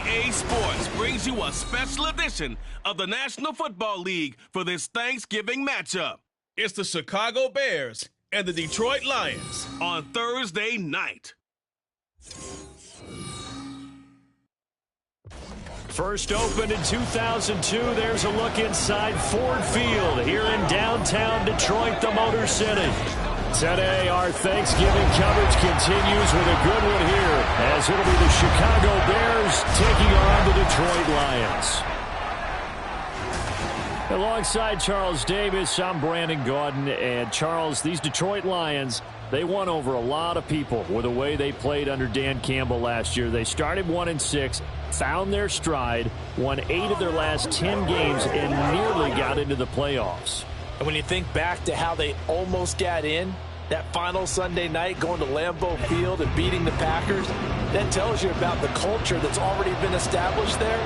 EA Sports brings you a special edition of the National Football League for this Thanksgiving matchup. It's the Chicago Bears and the Detroit Lions on Thursday night. First opened in 2002, there's a look inside Ford Field here in downtown Detroit, the Motor City. Today, our Thanksgiving coverage continues with a good one here, as it'll be the Chicago Bears taking on the Detroit Lions. Alongside Charles Davis, I'm Brandon Gaudin, and Charles, these Detroit Lions, they won over a lot of people with the way they played under Dan Campbell last year. They started 1-6, found their stride, won 8 of their last 10 games, and nearly got into the playoffs. And when you think back to how they almost got in, that final Sunday night going to Lambeau Field and beating the Packers, that tells you about the culture that's already been established there.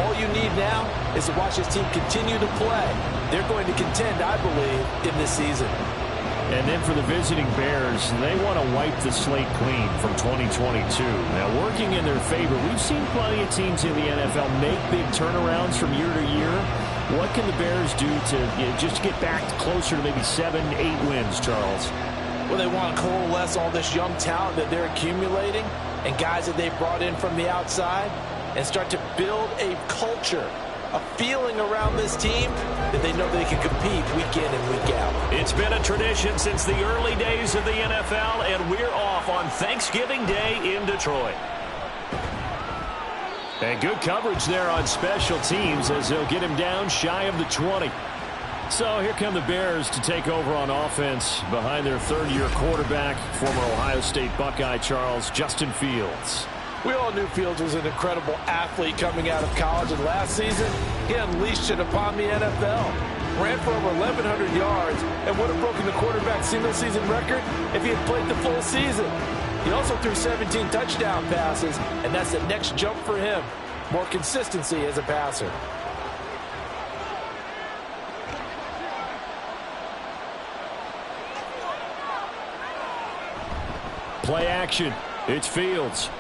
All you need now is to watch this team continue to play. They're going to contend, I believe, in this season. And then for the visiting Bears, they want to wipe the slate clean from 2022. Now, working in their favor, we've seen plenty of teams in the NFL make big turnarounds from year to year. What can the Bears do to just get back closer to maybe 7-8 wins, Charles? Well, they want to coalesce all this young talent that they're accumulating and guys that they've brought in from the outside and start to build a culture, a feeling around this team that they know they can compete week in and week out. It's been a tradition since the early days of the NFL, and we're off on Thanksgiving Day in Detroit. And good coverage there on special teams as they'll get him down shy of the 20. So here come the Bears to take over on offense behind their third-year quarterback, former Ohio State Buckeye Charles Justin Fields. We all knew Fields was an incredible athlete coming out of college, and last season, he unleashed it upon the NFL. Ran for over 1,100 yards and would have broken the quarterback single-season record if he had played the full season. He also threw 17 touchdown passes, and that's the next jump for him. More consistency as a passer. Play action. It's Fields.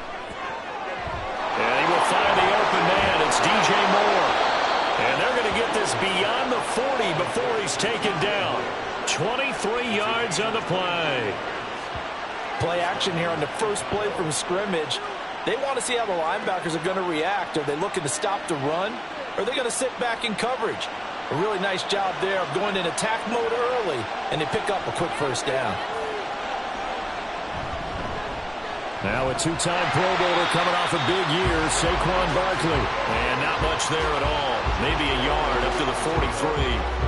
And he will find the open man. It's DJ Moore. And they're going to get this beyond the 40 before he's taken down. 23 yards on the play. Play action here on the first play from scrimmage. They want to see how the linebackers are going to react. Are they looking to stop the run? Or are they going to sit back in coverage? A really nice job there of going in attack mode early, and they pick up a quick first down. Now a two-time Pro Bowler coming off a big year, Saquon Barkley. And not much there at all. Maybe a yard up to the 43.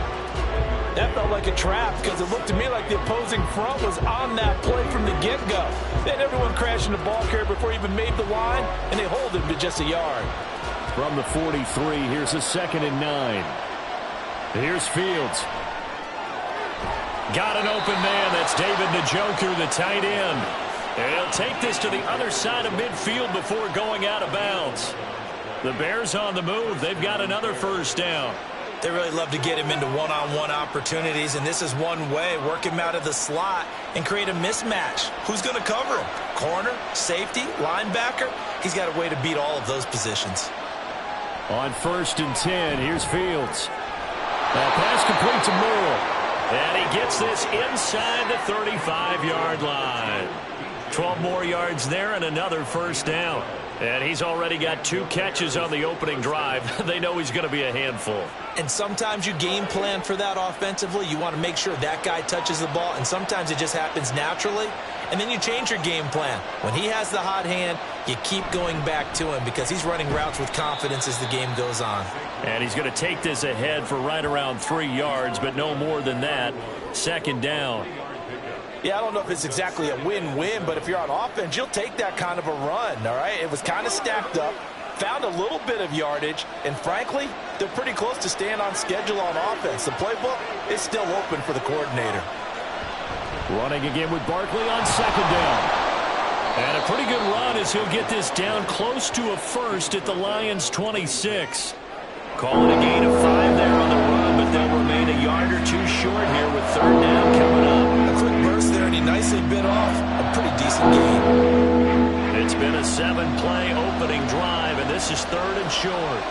That felt like a trap because it looked to me like the opposing front was on that play from the get-go. They had everyone crashing the ball carrier before he even made the line, and they hold him to just a yard. From the 43, here's a 2nd and 9. Here's Fields. Got an open man. That's David Njoku, the tight end. And he'll take this to the other side of midfield before going out of bounds. The Bears on the move. They've got another first down. They really love to get him into one-on-one opportunities, and this is one way. Work him out of the slot and create a mismatch. Who's going to cover him? Corner, safety, linebacker? He's got a way to beat all of those positions. On 1st and 10, here's Fields. That pass complete to Moore. And he gets this inside the 35-yard line. 12 more yards there and another first down. And he's already got 2 catches on the opening drive. They know he's going to be a handful. And sometimes you game plan for that offensively. You want to make sure that guy touches the ball, and sometimes it just happens naturally. And then you change your game plan. When he has the hot hand, you keep going back to him because he's running routes with confidence as the game goes on. And he's going to take this ahead for right around 3 yards, but no more than that. 2nd down. Yeah, I don't know if it's exactly a win-win, but if you're on offense, you'll take that kind of a run, all right? It was kind of stacked up, found a little bit of yardage, and frankly, they're pretty close to staying on schedule on offense. The playbook is still open for the coordinator. Running again with Barkley on 2nd down. And a pretty good run as he'll get this down close to a first at the Lions' 26. Calling a gain of 5 there on the run, but they'll remain a yard or 2 short here with 3rd down coming up. A quick burst there, and he nicely bit off a pretty decent gain. And It's been a 7-play opening drive, and this is 3rd and short.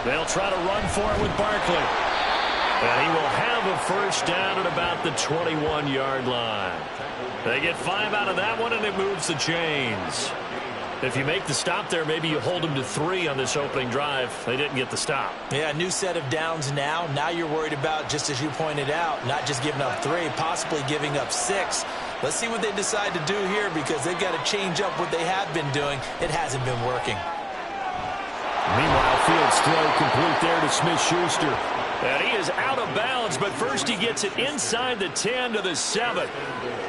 They'll try to run for it with Barkley. And he will have a first down at about the 21-yard line. They get 5 out of that one, and it moves the chains. If you make the stop there, maybe you hold them to 3 on this opening drive. They didn't get the stop. Yeah, new set of downs now. Now you're worried about, just as you pointed out, not just giving up 3, possibly giving up 6. Let's see what they decide to do here, because they've got to change up what they have been doing. It hasn't been working. Meanwhile, Fields throw complete there to Smith-Schuster. And he is out of bounds, but first he gets it inside the 10 to the 7.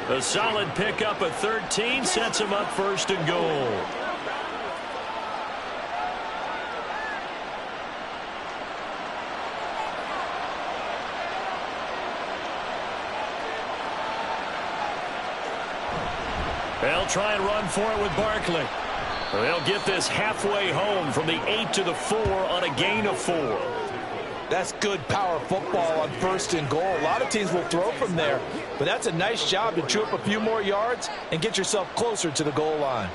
A solid pickup at 13 sets him up 1st and goal. They'll try and run for it with Barkley. They'll get this halfway home from the 8 to the 4 on a gain of 4. That's good power football on 1st and goal. A lot of teams will throw from there, but that's a nice job to chew up a few more yards and get yourself closer to the goal line.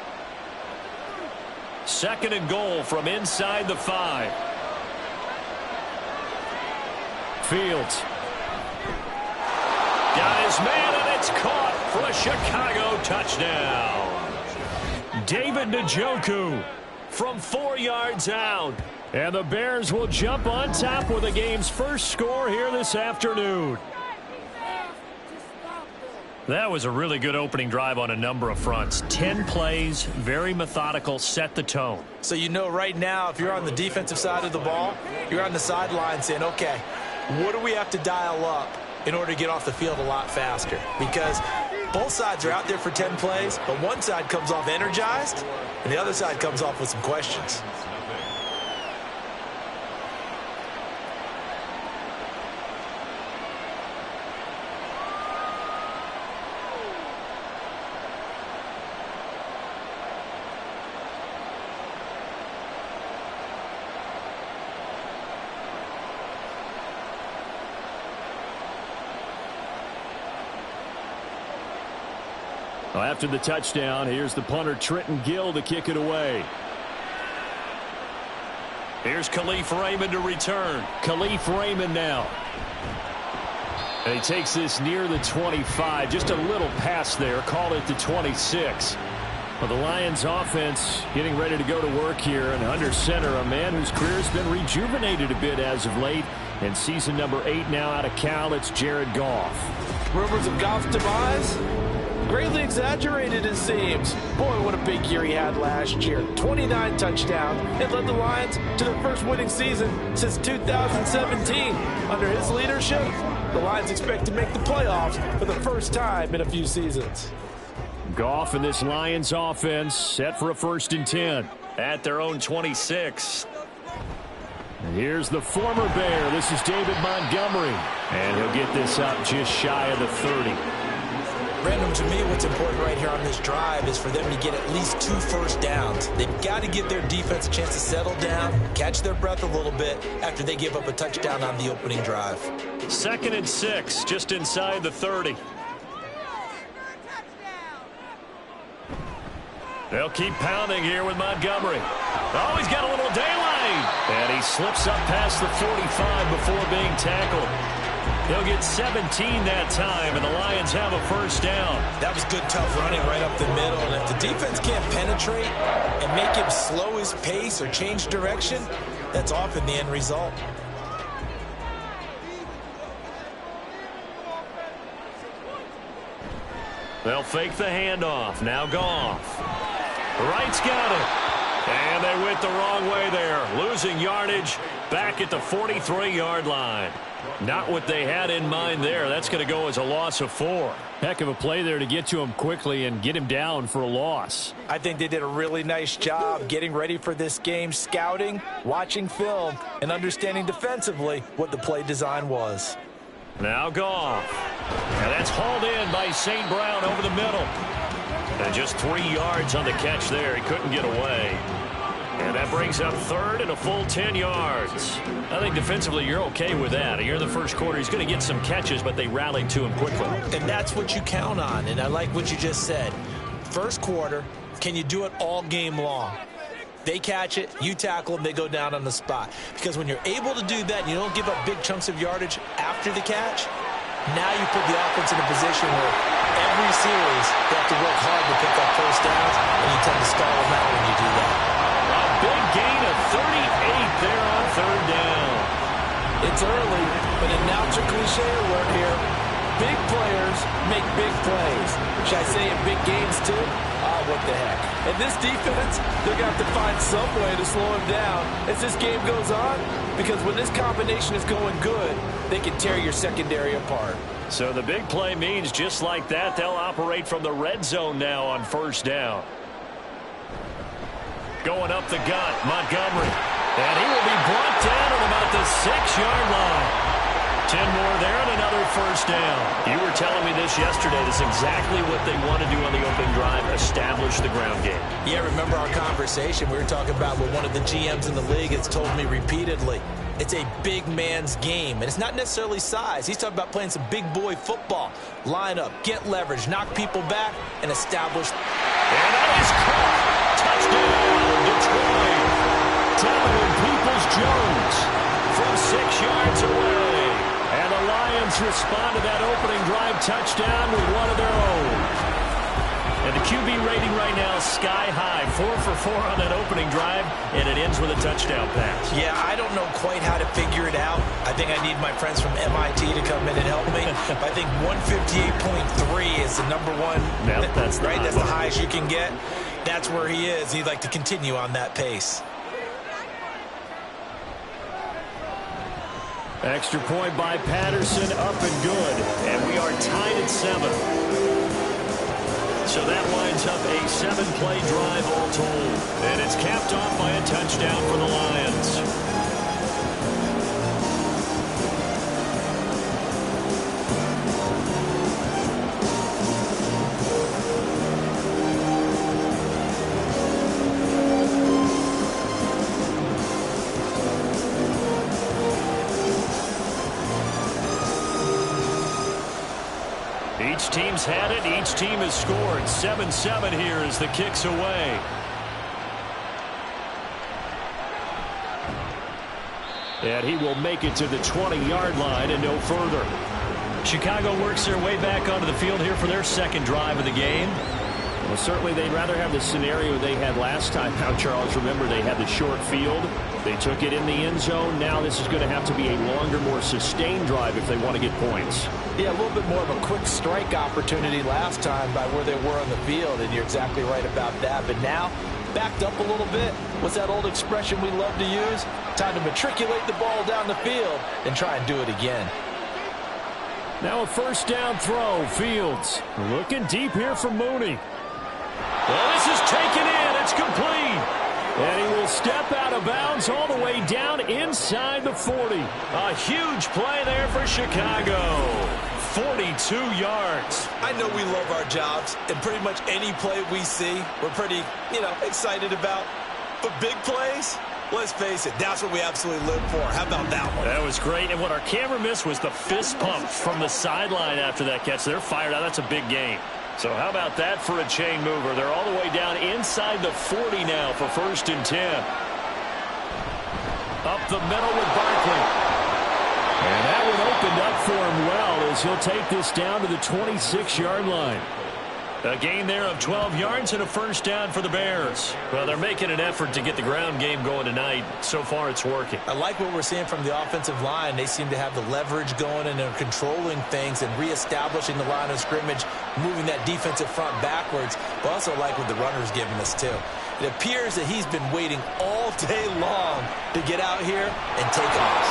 2nd and goal from inside the 5. Fields. Got his man, and it's caught for a Chicago touchdown. David Njoku from 4 yards out. And the Bears will jump on top with the game's first score here this afternoon. That was a really good opening drive on a number of fronts. 10 plays, very methodical, set the tone. So you know right now, if you're on the defensive side of the ball, you're on the sideline saying, okay, what do we have to dial up in order to get off the field a lot faster? Because both sides are out there for 10 plays, but one side comes off energized, and the other side comes off with some questions. After the touchdown, here's the punter Trenton Gill to kick it away. Here's Khalif Raymond to return. Khalif Raymond now. And he takes this near the 25. Just a little pass there. Call it the 26. Well, the Lions offense getting ready to go to work here. And under center, a man whose career has been rejuvenated a bit as of late. And season number 8 now out of Cal, it's Jared Goff. Rumors of Goff's demise? Greatly exaggerated, it seems. Boy, what a big year he had last year. 29 touchdowns and led the Lions to their first winning season since 2017. Under his leadership, the Lions expect to make the playoffs for the first time in a few seasons. Goff and this Lions offense set for a 1st and 10 at their own 26. And here's the former Bear. This is David Montgomery. And he'll get this up just shy of the 30. Brandon, to me, what's important right here on this drive is for them to get at least 2 first downs. They've got to give their defense a chance to settle down, catch their breath a little bit after they give up a touchdown on the opening drive. 2nd and 6, just inside the 30. They'll keep pounding here with Montgomery. Oh, he's got a little daylight. And he slips up past the 45 before being tackled. He'll get 17 that time, and the Lions have a first down. That was good, tough running right up the middle. And if the defense can't penetrate and make him slow his pace or change direction, that's often the end result. They'll fake the handoff. Now Goff. Wright's got it. And they went the wrong way there. Losing yardage back at the 43-yard line. Not what they had in mind there. That's going to go as a loss of 4. Heck of a play there to get to him quickly and get him down for a loss. I think they did a really nice job getting ready for this game, scouting, watching film, and understanding defensively what the play design was. Now Goff. And that's hauled in by St. Brown over the middle. And just 3 yards on the catch there. He couldn't get away. And that brings up third and a full 10 yards. I think defensively you're okay with that. Here in the first quarter, he's going to get some catches, but they rallied to him quickly. And that's what you count on, and I like what you just said. First quarter, can you do it all game long? They catch it, you tackle them, they go down on the spot. Because when you're able to do that and you don't give up big chunks of yardage after the catch, now you put the offense in a position where every series they have to work hard to pick up first downs, and you tend to stall them out when you do that. A big gain of 38 there on third down. It's early, but a now cliche word here. Big players make big plays. Should I say in big games too? What the heck. And this defense, they're going to have to find some way to slow him down as this game goes on, because when this combination is going good, they can tear your secondary apart. So the big play means just like that, they'll operate from the red zone now on first down. Going up the gut, Montgomery. And he will be brought down at about the 6-yard line. 10 more there and another first down. You were telling me this yesterday. This is exactly what they want to do on the opening drive, establish the ground game. Yeah, remember our conversation? We were talking about what one of the GMs in the league has told me repeatedly. It's a big man's game, and it's not necessarily size. He's talking about playing some big boy football. Line up, get leverage, knock people back, and establish. And that is caught. Touchdown, Detroit. Donovan Peoples-Jones from 6 yards away. And the Lions respond to that opening drive touchdown with one of their own. And the QB rating right now is sky high. 4 for 4 on that opening drive, and it ends with a touchdown pass. Yeah, I don't know quite how to figure it out. I think I need my friends from MIT to come in and help me. I think 158.3 is the number one. Nope, that's right. That's the highest you can get. That's where he is. He'd like to continue on that pace. Extra point by Patterson, up and good. And we are tied at 7. So that winds up a 7-play drive all told. And it's capped off by a touchdown for the Lions. Each team's had it. Each team has scored. 7-7 here as the kick's away. And he will make it to the 20-yard line and no further. Chicago works their way back onto the field here for their second drive of the game. Well, certainly they'd rather have the scenario they had last time. Now, Charles, remember, they had the short field. They took it in the end zone. Now this is going to have to be a longer, more sustained drive if they want to get points. Yeah, a little bit more of a quick strike opportunity last time by where they were on the field, and you're exactly right about that. But now, backed up a little bit. What's that old expression we love to use? Time to matriculate the ball down the field and try and do it again. Now a first down throw. Fields looking deep here for Mooney. Well, this is taken in. It's complete. And he will step out of bounds all the way down inside the 40. A huge play there for Chicago. 42 yards. I know we love our jobs, and pretty much any play we see, we're pretty, excited about. But big plays, let's face it, that's what we absolutely live for. How about that one? That was great. And what our camera missed was the fist pump from the sideline after that catch. They're fired out. That's a big gain. So how about that for a chain mover? They're all the way down inside the 40 now for 1st and 10. Up the middle with Barkley. And that one opened up for him well as he'll take this down to the 26-yard line. A gain there of 12 yards and a first down for the Bears. Well, they're making an effort to get the ground game going tonight. So far, it's working. I like what we're seeing from the offensive line. They seem to have the leverage going, and they're controlling things and reestablishing the line of scrimmage, moving that defensive front backwards. But also like what the runner's giving us, too. It appears that he's been waiting all day long to get out here and take off.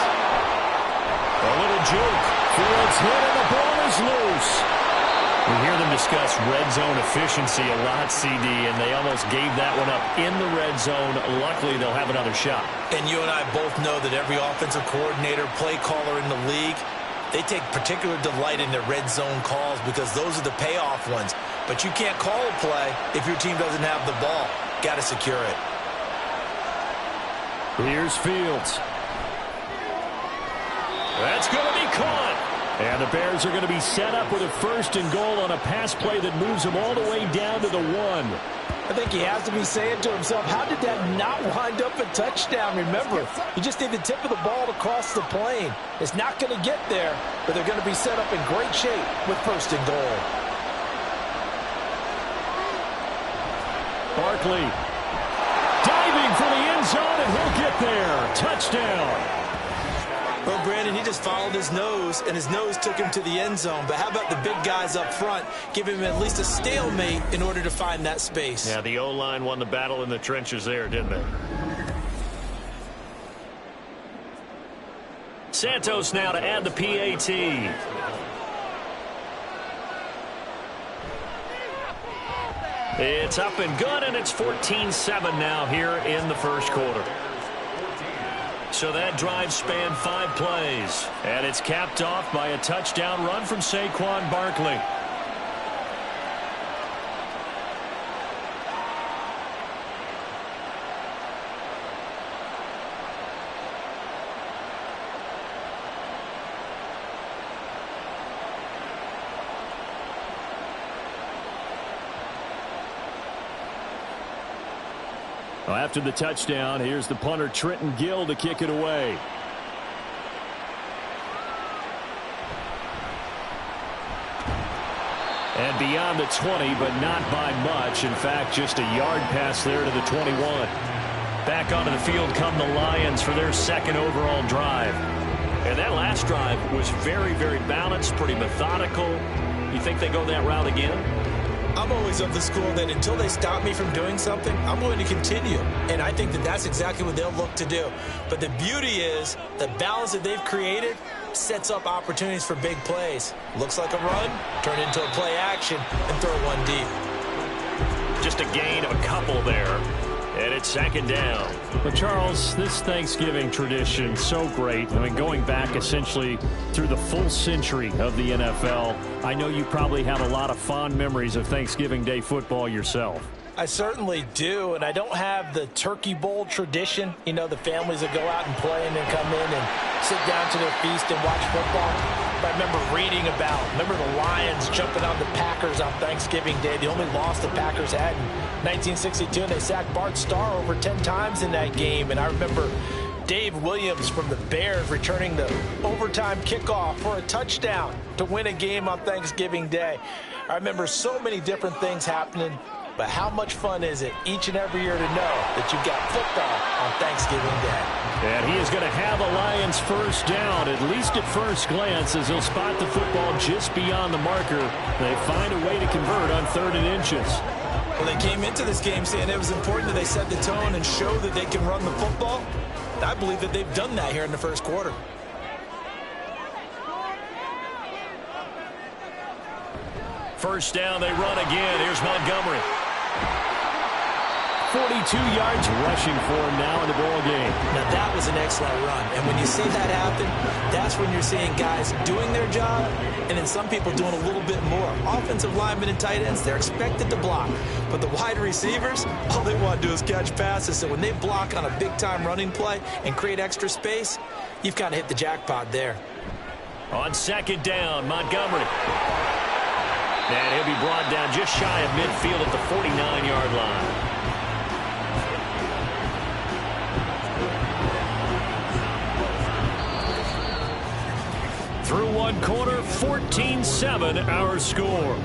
A little juke. Fields hit, and the ball is loose. We hear them discuss red zone efficiency a lot, CD, and they almost gave that one up in the red zone. Luckily, they'll have another shot. And you and I both know that every offensive coordinator, play caller in the league, they take particular delight in their red zone calls because those are the payoff ones. But you can't call a play if your team doesn't have the ball. Got to secure it. Here's Fields. That's going to be caught. And the Bears are going to be set up with a 1st and goal on a pass play that moves them all the way down to the 1. I think he has to be saying to himself, how did that not wind up a touchdown? Remember, you just need the tip of the ball to cross the plane. It's not going to get there, but they're going to be set up in great shape with 1st and goal. Barkley diving for the end zone, and he'll get there. Touchdown. Well, Brandon, he just followed his nose, and his nose took him to the end zone. But how about the big guys up front? Give him at least a stalemate in order to find that space. Yeah, the O-line won the battle in the trenches there, didn't they? Santos now to add the PAT. It's up and good, and it's 14-7 now here in the first quarter. So that drive spanned 5 plays, and it's capped off by a touchdown run from Saquon Barkley. Well, after the touchdown, here's the punter Trenton Gill to kick it away. And beyond the 20, but not by much. In fact, just a yard pass there to the 21. Back onto the field come the Lions for their 2nd overall drive. And that last drive was very, very balanced, pretty methodical. You think they go that route again? I'm always of the school that until they stop me from doing something, I'm going to continue. And I think that that's exactly what they'll look to do. But the beauty is the balance that they've created sets up opportunities for big plays. Looks like a run, turn into a play action, and throw one deep. Just a gain of a couple there. And it's 2nd down. But, Charles, this Thanksgiving tradition, so great. I mean, going back essentially through the full century of the NFL, I know you probably have a lot of fond memories of Thanksgiving Day football yourself. I certainly do, and I don't have the turkey bowl tradition. You know, the families that go out and play and then come in and sit down to their feast and watch football. But I remember reading remember the Lions jumping on the Packers on Thanksgiving Day. The only loss the Packers had in 1962, and they sacked Bart Starr over 10 times in that game. And I remember Dave Williams from the Bears returning the overtime kickoff for a touchdown to win a game on Thanksgiving Day. I remember so many different things happening. But how much fun is it each and every year to know that you've got football on Thanksgiving Day? And he is going to have a Lions 1st down, at least at first glance, as he'll spot the football just beyond the marker. They find a way to convert on 3rd and inches. Well, they came into this game saying it was important that they set the tone and show that they can run the football. I believe that they've done that here in the first quarter. First down, they run again. Here's Montgomery. 42 yards rushing for him now in the ball game. Now, that was an excellent run. And when you see that happen, that's when you're seeing guys doing their job and then some people doing a little bit more. Offensive linemen and tight ends, they're expected to block. But the wide receivers, all they want to do is catch passes. So when they block on a big-time running play and create extra space, you've kind of hit the jackpot there. On 2nd down, Montgomery. And he'll be brought down just shy of midfield at the 49-yard line. Through 1 quarter, 14-7 our score.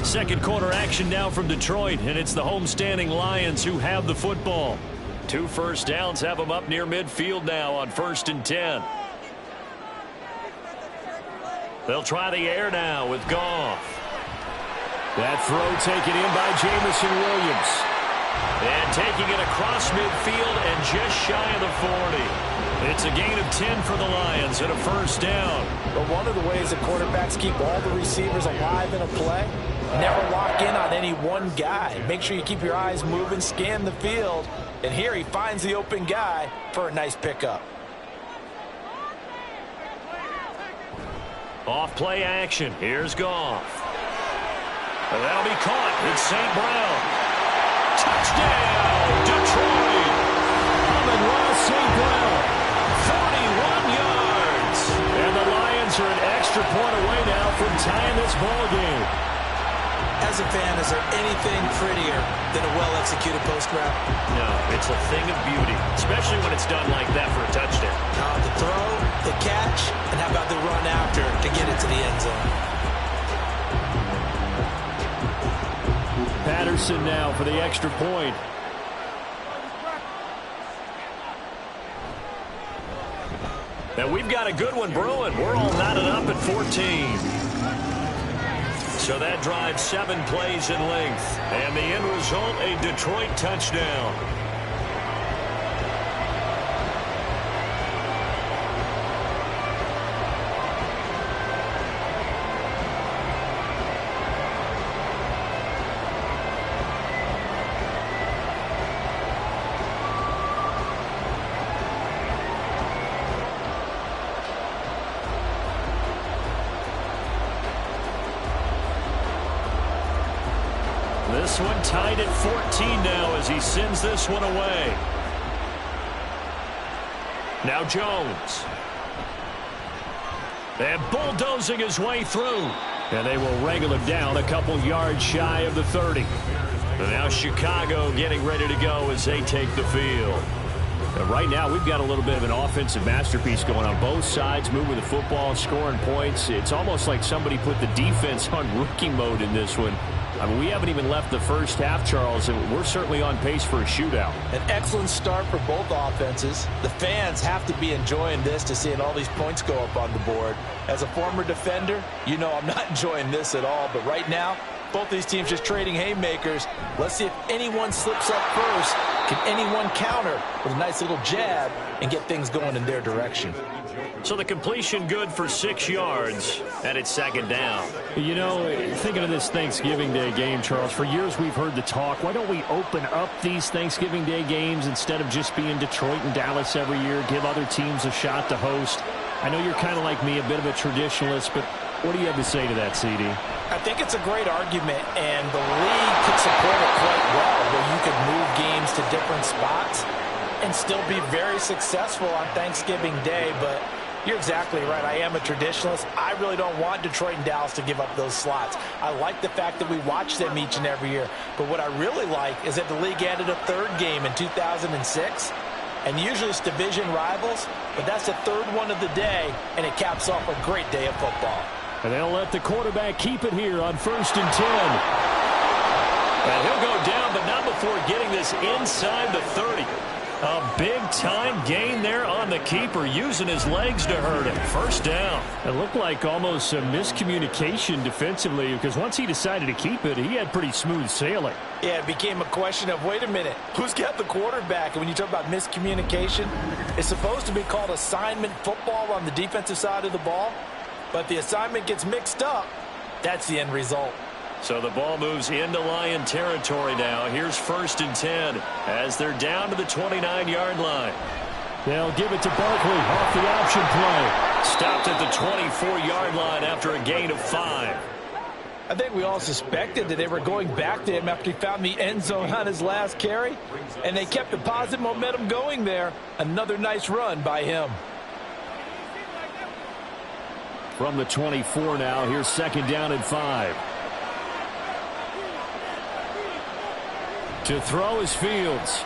Second quarter action now from Detroit, and it's the homestanding Lions who have the football. 2 first downs have them up near midfield now on 1st and 10. They'll try the air now with Goff. That throw taken in by Jamison Williams. And taking it across midfield and just shy of the 40. It's a gain of 10 for the Lions and a 1st down. But one of the ways that quarterbacks keep all the receivers alive in a play, never lock in on any one guy. Make sure you keep your eyes moving, scan the field. And here he finds the open guy for a nice pickup. Off play action. Here's Goff. And that'll be caught. It's St. Brown. Touchdown, Detroit. Amon-Ra St. Brown, 41 yards. And the Lions are an extra point away now from tying this ball game. As a fan, is there anything prettier than a well-executed post route? No, it's a thing of beauty, especially when it's done like that for a touchdown. The throw, the catch, and how about the run after to get it to the end zone? Patterson now for the extra point. And we've got a good one brewing. We're all knotted up at 14. So that drives 7 plays in length. And the end result, a Detroit touchdown. This one tied at 14 now as he sends this one away. Now Jones. And bulldozing his way through. And they will wrangle him down a couple yards shy of the 30. And now Chicago getting ready to go as they take the field. And right now we've got a little bit of an offensive masterpiece going on both sides, moving the football, scoring points. It's almost like somebody put the defense on rookie mode in this one. I mean, we haven't even left the first half, Charles, and we're certainly on pace for a shootout. An excellent start for both offenses. The fans have to be enjoying this to seeing all these points go up on the board. As a former defender, you know I'm not enjoying this at all, but right now, both these teams just trading haymakers. Let's see if anyone slips up first. Can anyone counter with a nice little jab and get things going in their direction? So the completion good for 6 yards, and it's second down. You know, thinking of this Thanksgiving Day game, Charles, for years we've heard the talk, why don't we open up these Thanksgiving Day games instead of just being Detroit and Dallas every year, give other teams a shot to host? I know you're kind of like me, a bit of a traditionalist, but what do you have to say to that, CD? I think it's a great argument, and the league could support it quite well, where you could move games to different spots and still be very successful on Thanksgiving Day, but you're exactly right. I am a traditionalist. I really don't want Detroit and Dallas to give up those slots. I like the fact that we watch them each and every year. But what I really like is that the league added a third game in 2006. And usually it's division rivals, but that's the third one of the day, and it caps off a great day of football. And they'll let the quarterback keep it here on 1st and 10. And he'll go down, but not before getting this inside the 30. A big-time gain there on the keeper, using his legs to hurt him. First down. It looked like almost a miscommunication defensively, because once he decided to keep it, he had pretty smooth sailing. Yeah, it became a question of, wait a minute, who's got the quarterback? And when you talk about miscommunication, it's supposed to be called assignment football on the defensive side of the ball, but the assignment gets mixed up. That's the end result. So the ball moves into Lion territory now. Here's 1st and 10 as they're down to the 29-yard line. They'll give it to Barkley off the option play. Stopped at the 24-yard line after a gain of 5. I think we all suspected that they were going back to him after he found the end zone on his last carry, and they kept the positive momentum going there. Another nice run by him. From the 24 now, here's 2nd down and 5. To throw is Fields.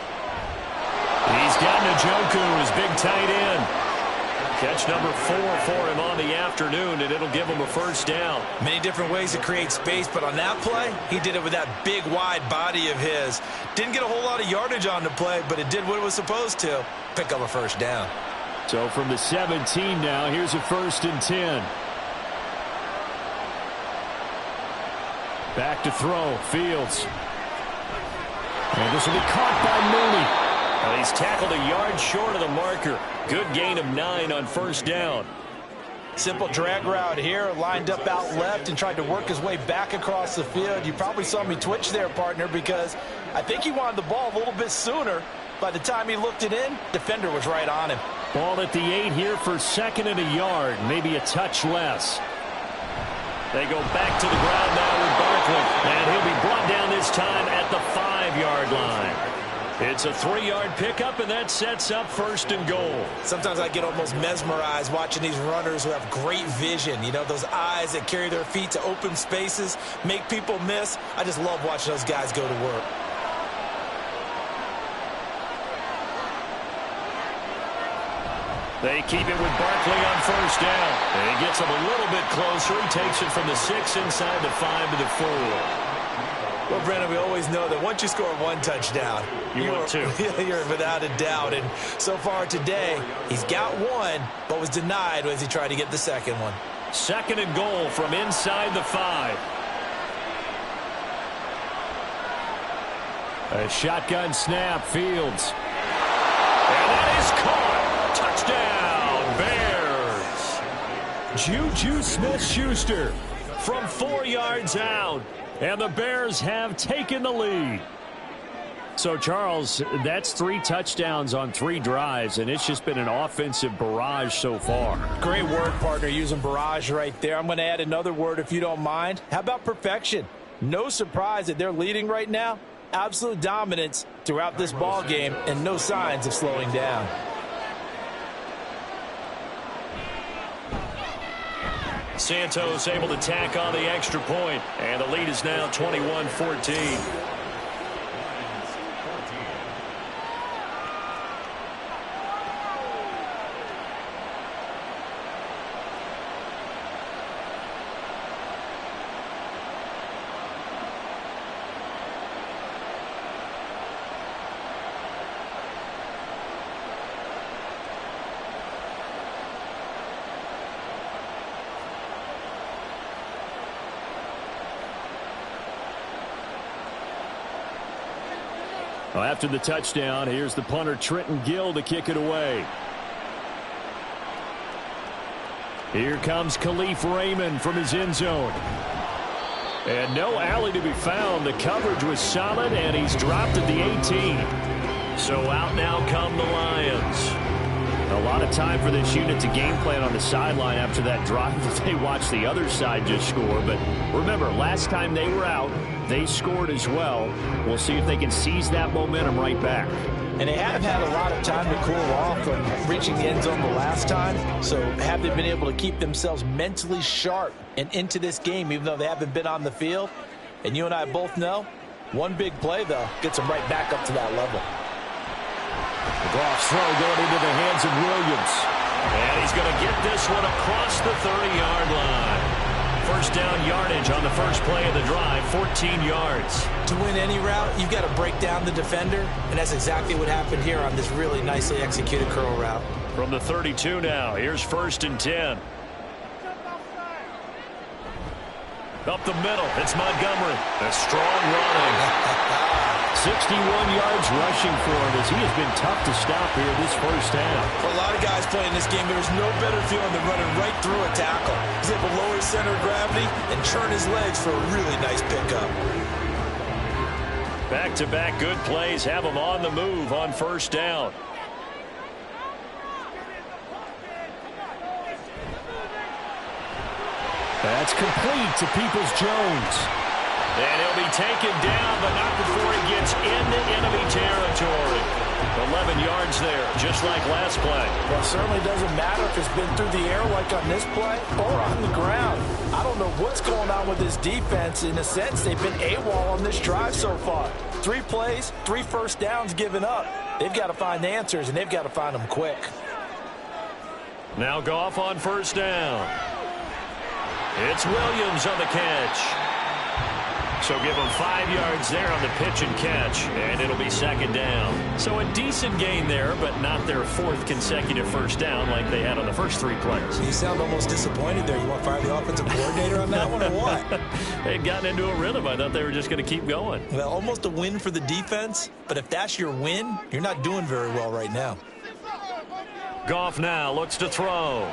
He's got Njoku, his big tight end. Catch number 4 for him on the afternoon, and it'll give him a first down. Many different ways to create space, but on that play, he did it with that big, wide body of his. Didn't get a whole lot of yardage on the play, but it did what it was supposed to. Pick up a first down. So from the 17 now, here's a 1st and 10. Back to throw, Fields. And this will be caught by Mooney. Well, he's tackled a yard short of the marker. Good gain of 9 on first down. Simple drag route here, lined up out left and tried to work his way back across the field. You probably saw me twitch there, partner, because I think he wanted the ball a little bit sooner. By the time he looked it in, defender was right on him. Ball at the 8 here for 2nd and a yard, maybe a touch less. They go back to the ground now with Barkley, and he'll be brought down this time at the 5-yard line. It's a 3-yard pickup, and that sets up 1st and goal. Sometimes I get almost mesmerized watching these runners who have great vision. You know, those eyes that carry their feet to open spaces, make people miss. I just love watching those guys go to work. They keep it with Barkley on 1st down. And he gets them a little bit closer. He takes it from the 6 inside the 5 to the 4. Well, Brandon, we always know that once you score 1 touchdown, want 2. You're without a doubt. And so far today, he's got 1, but was denied as he tried to get the 2nd one. 2nd and goal from inside the 5. A shotgun snap, Fields. And that is caught. Touchdown, Bears. Juju Smith-Schuster from 4 yards out. And the Bears have taken the lead. So, Charles, that's 3 touchdowns on 3 drives, and it's just been an offensive barrage so far. Great word, partner, using barrage right there. I'm going to add another word if you don't mind. How about perfection? No surprise that they're leading right now. Absolute dominance throughout this ball game and no signs of slowing down. Santos able to tack on the extra point, and the lead is now 21-14. Well, after the touchdown, here's the punter Trenton Gill to kick it away. Here comes Khalif Raymond from his end zone. And no alley to be found. The coverage was solid, and he's dropped at the 18. So out now come the Lions. A lot of time for this unit to game plan on the sideline after that drive that they watched the other side just score. But remember, last time they were out, they scored as well. We'll see if they can seize that momentum right back. And they have had a lot of time to cool off from reaching the end zone the last time. So have they been able to keep themselves mentally sharp and into this game, even though they haven't been on the field? And you and I both know, one big play, though, gets them right back up to that level. The Goff's throw going into the hands of Williams. And he's going to get this one across the 30-yard line. First down yardage on the first play of the drive, 14 yards. To win any route, you've got to break down the defender, and that's exactly what happened here on this really nicely executed curl route. From the 32 now, here's 1st and 10. Up the middle, it's Montgomery. A strong running. 61 yards rushing for him as he has been tough to stop here this first half. For a lot of guys playing this game, there's no better feeling than running right through a tackle. He's able to lower his center of gravity and churn his legs for a really nice pickup. Back-to-back good plays have him on the move on 1st down. That's complete to Peoples-Jones. And he'll be taken down, but not before he gets into enemy territory. 11 yards there, just like last play. Well, it certainly doesn't matter if it's been through the air like on this play or on the ground. I don't know what's going on with this defense. In a sense, they've been AWOL on this drive so far. 3 plays, 3 first downs given up. They've got to find answers, and they've got to find them quick. Now Goff on 1st down. It's Williams on the catch. So give them 5 yards there on the pitch and catch, and it'll be 2nd down. So a decent gain there, but not their 4th consecutive first down like they had on the first 3 plays. You sound almost disappointed there. You want to fire the offensive coordinator on that one or what? They'd gotten into a rhythm. I thought they were just going to keep going. Well, almost a win for the defense, but if that's your win, you're not doing very well right now. Goff now looks to throw.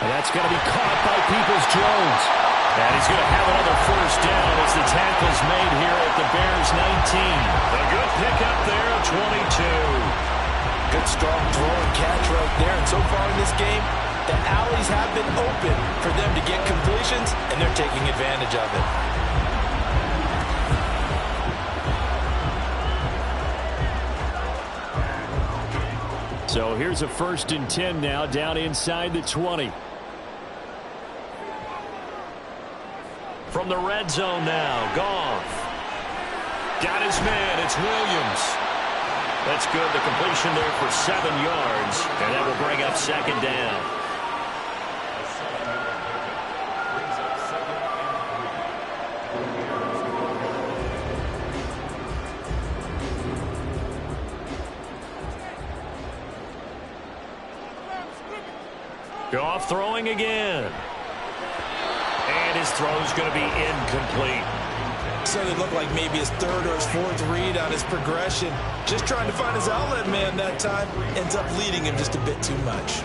And that's going to be caught by Peoples-Jones. And he's going to have another first down as the tackle's made here at the Bears 19. A good pickup there at 22. Good strong throw and catch right there. And so far in this game, the alleys have been open for them to get completions, and they're taking advantage of it. So here's a 1st and 10 now, down inside the 20. From the red zone now, Goff. Got his man, it's Williams. That's good, the completion there for 7 yards, and that will bring up 2nd down. Goff throwing again. And his throw's going to be incomplete. So it looked like maybe his 3rd or his 4th read on his progression. Just trying to find his outlet man that time. Ends up leading him just a bit too much.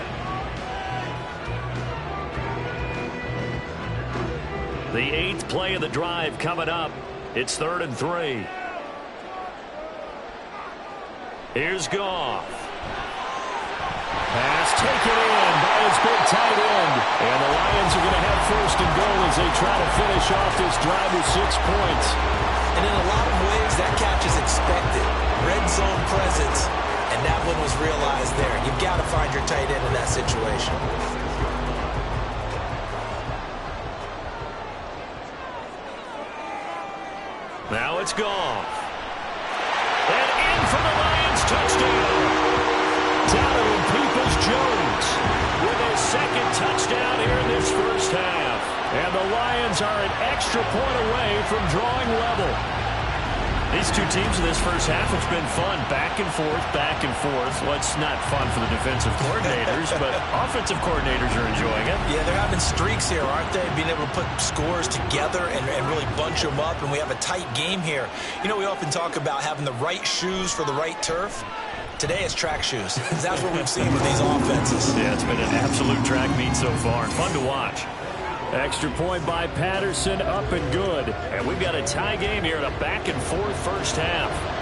The 8th play of the drive coming up. It's 3rd and 3. Here's Goff. Pass taken in by his big tight end. And the Lions are going to have 1st and goal as they try to finish off this drive with 6 points. And in a lot of ways, that catch is expected. Red zone presence, and that one was realized there. You've got to find your tight end in that situation. Now it's Goff. And in for the Lions touchdown. Donovan Peoples-Jones with his 2nd touchdown here in this 1st half. And the Lions are an extra point away from drawing level. These two teams in this 1st half, it's been fun. Back and forth, back and forth. Well, it's not fun for the defensive coordinators, but offensive coordinators are enjoying it. Yeah, they're having streaks here, aren't they? Being able to put scores together and really bunch them up, and we have a tight game here. You know, we often talk about having the right shoes for the right turf. Today it's track shoes. That's what we've seen with these offenses. Yeah, it's been an absolute track meet so far. Fun to watch. Extra point by Patterson, up and good. And we've got a tie game here in a back-and-forth 1st half.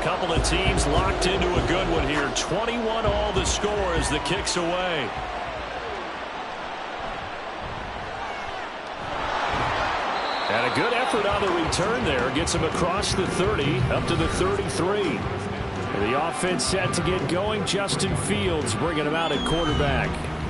Couple of teams locked into a good one here. 21 all the score as the kick's away. And a good effort on the return there. Gets him across the 30, up to the 33. The offense set to get going. Justin Fields bringing him out at quarterback.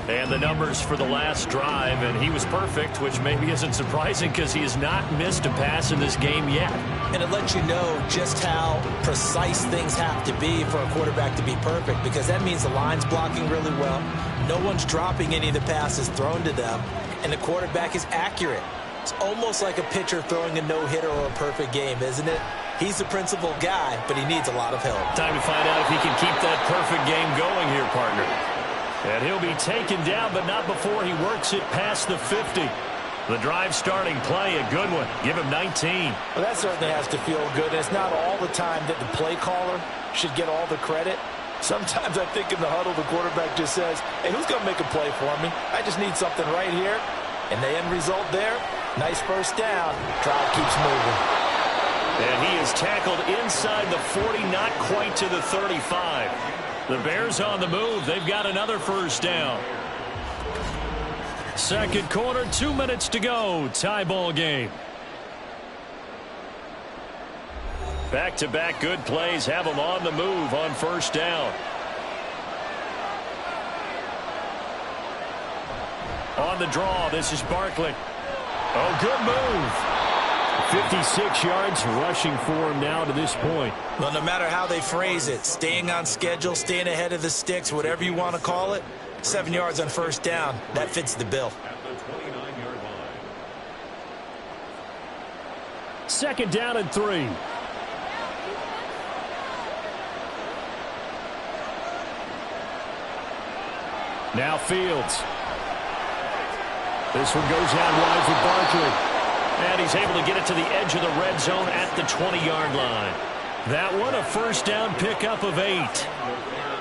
And the numbers for the last drive, and he was perfect, which maybe isn't surprising because he has not missed a pass in this game yet. And it lets you know just how precise things have to be for a quarterback to be perfect, because that means the line's blocking really well, no one's dropping any of the passes thrown to them, and the quarterback is accurate. It's almost like a pitcher throwing a no-hitter or a perfect game, isn't it? He's the principal guy, but he needs a lot of help. Time to find out if he can keep that perfect game going here, partner. And he'll be taken down, but not before he works it past the 50. The drive starting play, a good one. Give him 19. Well, that certainly has to feel good. It's not all the time that the play caller should get all the credit. Sometimes I think in the huddle, the quarterback just says, hey, who's going to make a play for me? I just need something right here. And the end result there, nice 1st down. Drive keeps moving. And he is tackled inside the 40, not quite to the 35. The Bears on the move. They've got another 1st down. 2nd quarter, 2 minutes to go. Tie ball game. Back-to-back good plays have them on the move on 1st down. On the draw, this is Barkley. Oh, good move. 56 yards rushing for him now to this point. Well, no matter how they phrase it, staying on schedule, staying ahead of the sticks, whatever you want to call it, 7 yards on 1st down, that fits the bill. 2nd down and 3. Now Fields. This one goes out wide for Barkley. And he's able to get it to the edge of the red zone at the 20-yard line. That one, a first down pickup of 8.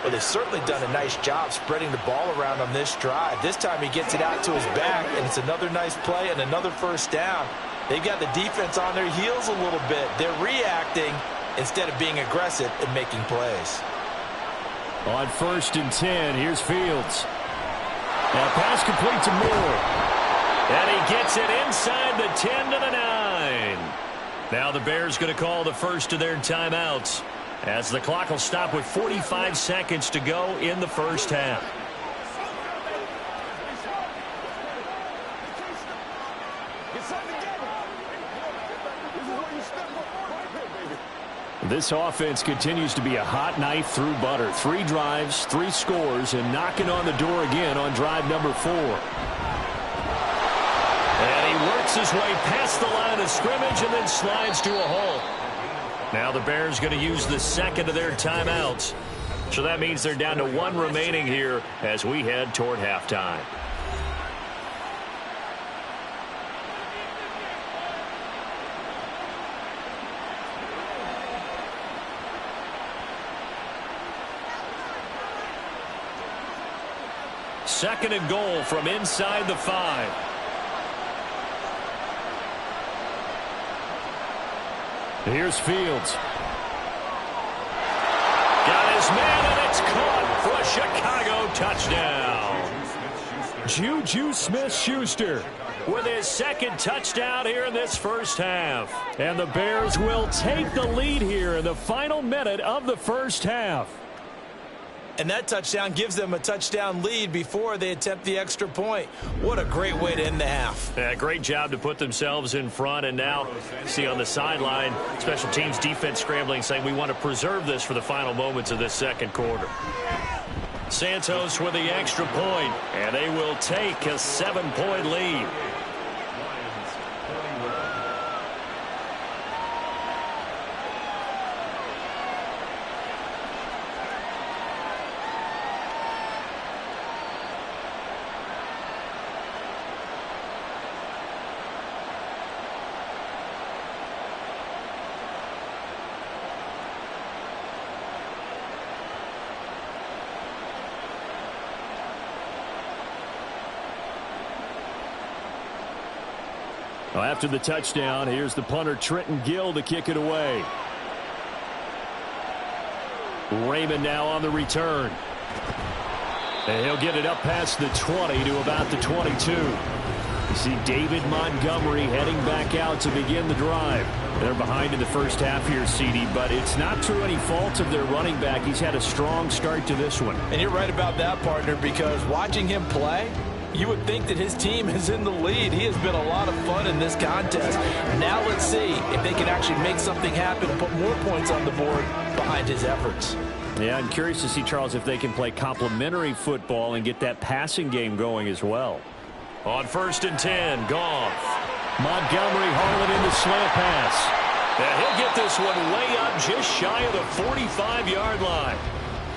Well, they've certainly done a nice job spreading the ball around on this drive. This time he gets it out to his back, and it's another nice play and another first down. They've got the defense on their heels a little bit. They're reacting instead of being aggressive and making plays. On 1st and 10, here's Fields. Now pass complete to Moore. And he gets it inside the 10 to the 9. Now the Bears going to call the first of their timeouts, as the clock will stop with 45 seconds to go in the first half. This offense continues to be a hot knife through butter. 3 drives, 3 scores, and knocking on the door again on drive number 4. And he works his way past the line of scrimmage and then slides to a halt. Now the Bears going to use the second of their timeouts. So that means they're down to 1 remaining here as we head toward halftime. Second and goal from inside the 5. Here's Fields. Got his man, and it's caught for a Chicago touchdown. Juju Smith-Schuster with his second touchdown here in this first half. And the Bears will take the lead here in the final minute of the first half. And that touchdown gives them a touchdown lead before they attempt the extra point. What a great way to end the half. Yeah, great job to put themselves in front. And now, see on the sideline, special teams defense scrambling, saying we want to preserve this for the final moments of this second quarter. Santos with the extra point, and they will take a 7-point lead. After the touchdown, here's the punter Trenton Gill to kick it away. Raymond now on the return. And he'll get it up past the 20 to about the 22. You see David Montgomery heading back out to begin the drive. They're behind in the first half here, CD, but it's not through any fault of their running back. He's had a strong start to this one. And you're right about that, partner, because watching him play, you would think that his team is in the lead. He has been a lot of fun in this contest. Now let's see if they can actually make something happen and put more points on the board behind his efforts. Yeah, I'm curious to see, Charles, if they can play complementary football and get that passing game going as well. On 1st and 10, Goff. Montgomery hauling in the slant pass. And he'll get this one way up just shy of the 45-yard line.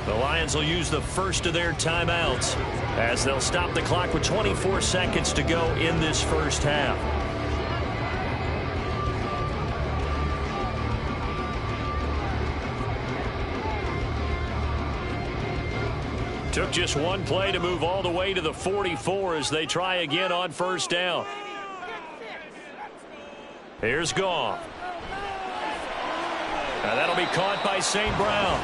The Lions will use the first of their timeouts as they'll stop the clock with 24 seconds to go in this first half. Took just one play to move all the way to the 44 as they try again on first down. Here's Goff. And that'll be caught by St. Brown.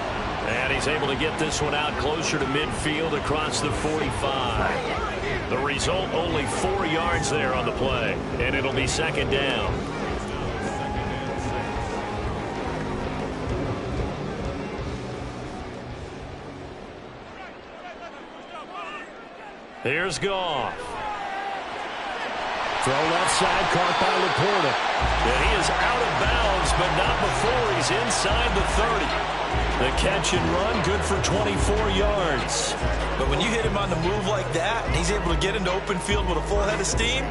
And he's able to get this one out closer to midfield across the 45. The result, only 4 yards there on the play. And it'll be second down. Here's Goff. Throw left side, caught by Laporta. And he is out of bounds, but not before he's inside the 30. The catch and run, good for 24 yards. But when you hit him on the move like that, and he's able to get into open field with a full head of steam,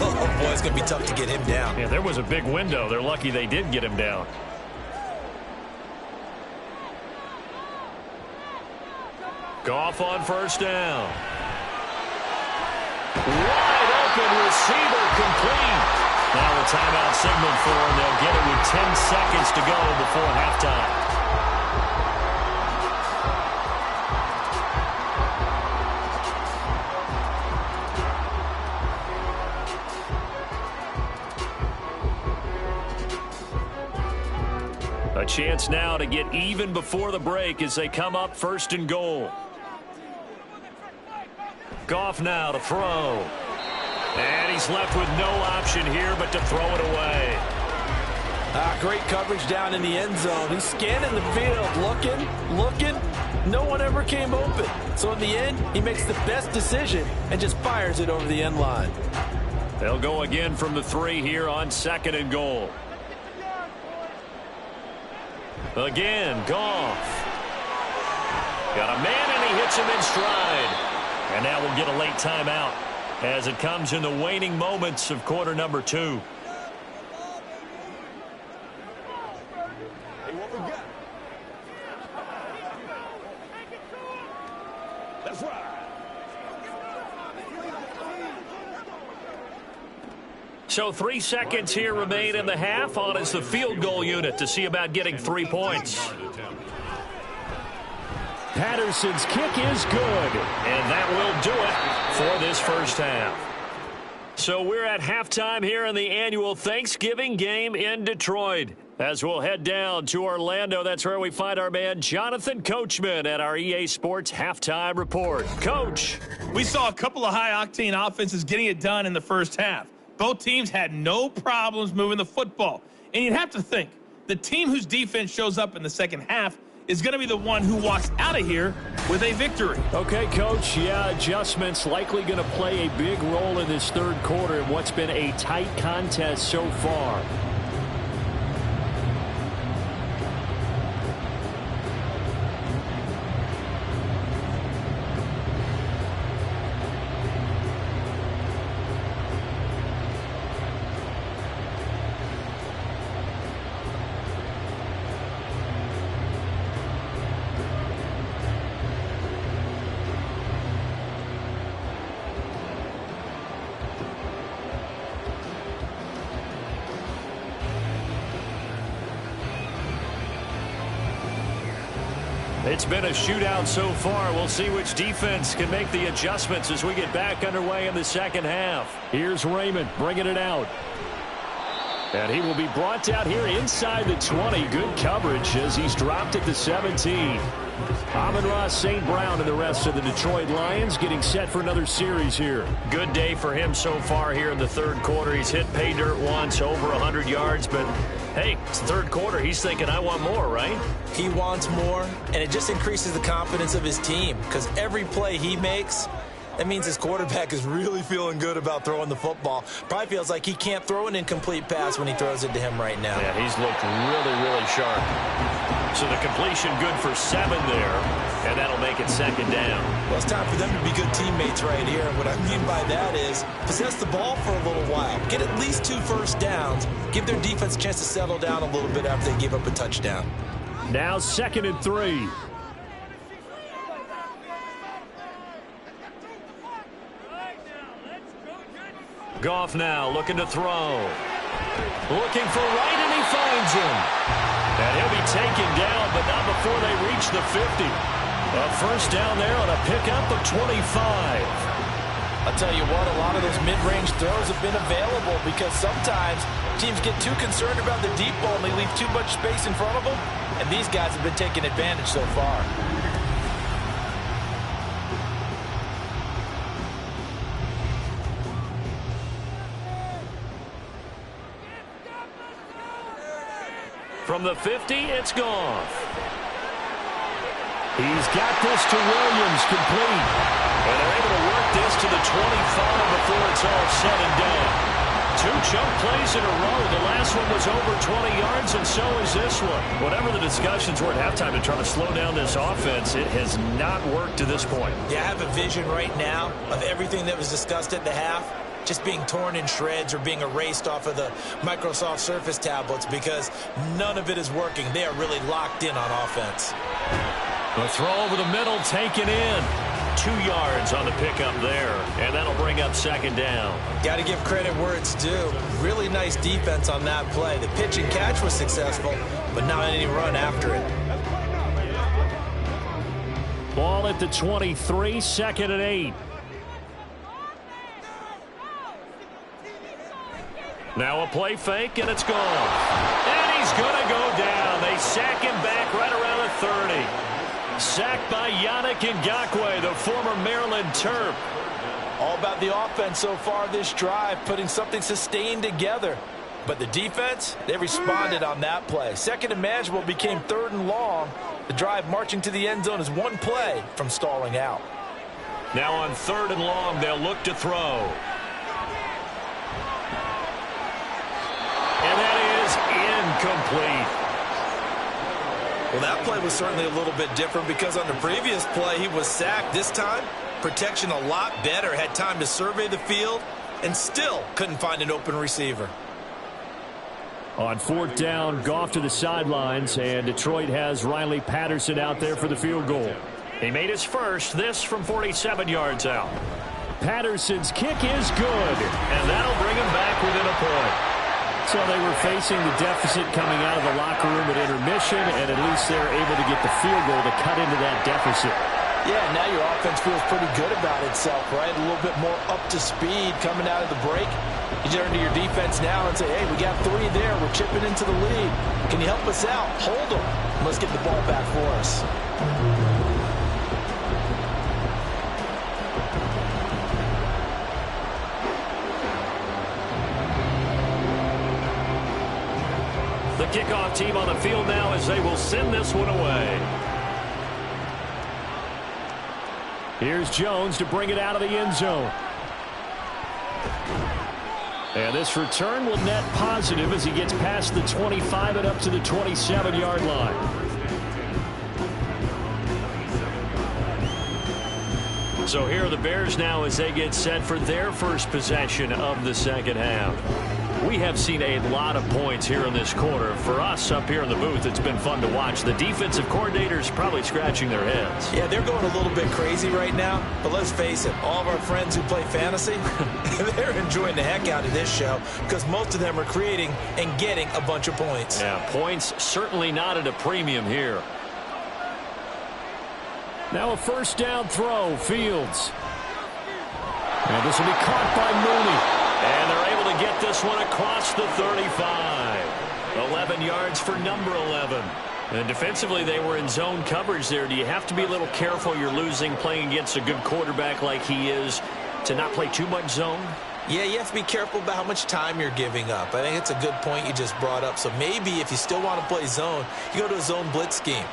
oh boy, it's going to be tough to get him down. Yeah, there was a big window. They're lucky they did get him down. Goff on first down. Wide open receiver complete. Now a timeout signaled for, and they'll get it with 10 seconds to go before halftime. A chance now to get even before the break as they come up 1st and goal. Goff now to throw. And he's left with no option here but to throw it away. Great coverage down in the end zone. He's scanning the field, looking. No one ever came open. So in the end, he makes the best decision and just fires it over the end line. They'll go again from the 3 here on 2nd and goal. Again, Goff. Got a man, and he hits him in stride. And now we'll get a late timeout as it comes in the waning moments of quarter number 2. That's right. So 3 seconds here remain in the half. On is the field goal unit to see about getting 3 points. Patterson's kick is good. And that will do it for this first half. So we're at halftime here in the annual Thanksgiving game in Detroit. As we'll head down to Orlando, that's where we find our man Jonathan Coachman at our EA Sports Halftime Report. Coach. We saw a couple of high-octane offenses getting it done in the first half. Both teams had no problems moving the football. And you'd have to think, the team whose defense shows up in the second half is going to be the one who walks out of here with a victory. Okay, Coach, yeah, adjustments likely going to play a big role in this third quarter in what's been a tight contest so far. It's been a shootout so far. We'll see which defense can make the adjustments as we get back underway in the second half. Here's Raymond bringing it out. And he will be brought out here inside the 20. Good coverage as he's dropped at the 17. Amon-Ra St. Brown and the rest of the Detroit Lions getting set for another series here. Good day for him so far here in the third quarter. He's hit pay dirt once, over 100 yards, but hey, it's the third quarter. He's thinking, I want more, right? He wants more, and it just increases the confidence of his team because every play he makes, that means his quarterback is really feeling good about throwing the football. Probably feels like he can't throw an incomplete pass when he throws it to him right now. Yeah, he's looked really, really sharp. So the completion good for 7 there, and that'll make it second down. Well, it's time for them to be good teammates right here. And what I mean by that is possess the ball for a little while. Get at least 2 first downs. Give their defense a chance to settle down a little bit after they give up a touchdown. Now 2nd and 3. Goff now looking to throw. Looking for right, and he finds him. And he'll be taken down, but not before they reach the 50. A first down there on a pickup of 25. I'll tell you what, a lot of those mid-range throws have been available because sometimes teams get too concerned about the deep ball and they leave too much space in front of them, and these guys have been taking advantage so far. From the 50, it's Goff. He's got this to Williams, complete. And they're able to work this to the 25 before it's all said and done. 2 chunk plays in a row. The last one was over 20 yards, and so is this one. Whatever the discussions were at halftime to try to slow down this offense, it has not worked to this point. Yeah, I have a vision right now of everything that was discussed at the half just being torn in shreds or being erased off of the Microsoft Surface tablets because none of it is working. They are really locked in on offense. The throw over the middle taken in. 2 yards on the pickup there, and that'll bring up second down. Got to give credit where it's due. Really nice defense on that play. The pitch and catch was successful, but not any run after it. Ball at the 23, 2nd and 8. Now a play fake, and it's gone. And he's going to go down. They sack him back right around the 30. Sacked by Yannick Ngakoue, the former Maryland Terp. All about the offense so far this drive, putting something sustained together. But the defense, they responded on that play. Second and manageable became 3rd and long. The drive marching to the end zone is one play from stalling out. Now on 3rd and long, they'll look to throw. And that is incomplete. Well, that play was certainly a little bit different because on the previous play, he was sacked. This time, protection a lot better. Had time to survey the field and still couldn't find an open receiver. On 4th down, Goff to the sidelines, and Detroit has Riley Patterson out there for the field goal. He made his first, this from 47 yards out. Patterson's kick is good. And that'll bring him back within a point. So they were facing the deficit coming out of the locker room at intermission, and at least they're able to get the field goal to cut into that deficit. Yeah, now your offense feels pretty good about itself, right? A little bit more up to speed coming out of the break. You turn to your defense now and say, hey, we got 3 there. We're chipping into the lead. Can you help us out? Hold them. Let's get the ball back for us. The kickoff team on the field now as they will send this one away. Here's Jones to bring it out of the end zone. And this return will net positive as he gets past the 25 and up to the 27-yard line. So here are the Bears now as they get set for their first possession of the second half. We have seen a lot of points here in this quarter. For us up here in the booth, it's been fun to watch. The defensive coordinators probably scratching their heads. Yeah, they're going a little bit crazy right now. But let's face it, all of our friends who play fantasy, they're enjoying the heck out of this show because most of them are creating and getting a bunch of points. Yeah, points certainly not at a premium here. Now a 1st down throw, Fields. And this will be caught by Mooney. And they're able to get this one across the 35. 11 yards for number 11. And defensively, they were in zone coverage there. Do you have to be a little careful? You're losing playing against a good quarterback like he is to not play too much zone? Yeah, you have to be careful about how much time you're giving up. I think it's a good point you just brought up. So maybe if you still want to play zone, you go to a zone blitz scheme.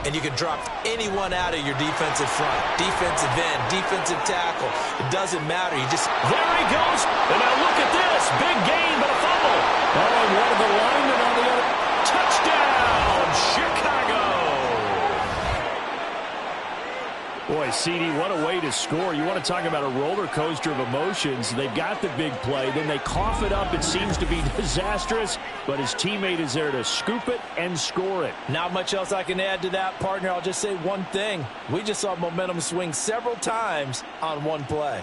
And you can drop anyone out of your defensive front. Defensive end, defensive tackle. It doesn't matter. You just... There he goes. And now look at this. Big gain, but a fumble. Oh, and one of the linemen on the other. Touchdown, Chicago. Boy, CD, what a way to score. You want to talk about a roller coaster of emotions. They've got the big play. Then they cough it up. It seems to be disastrous. But his teammate is there to scoop it and score it. Not much else I can add to that, partner. I'll just say one thing. We just saw momentum swing several times on one play.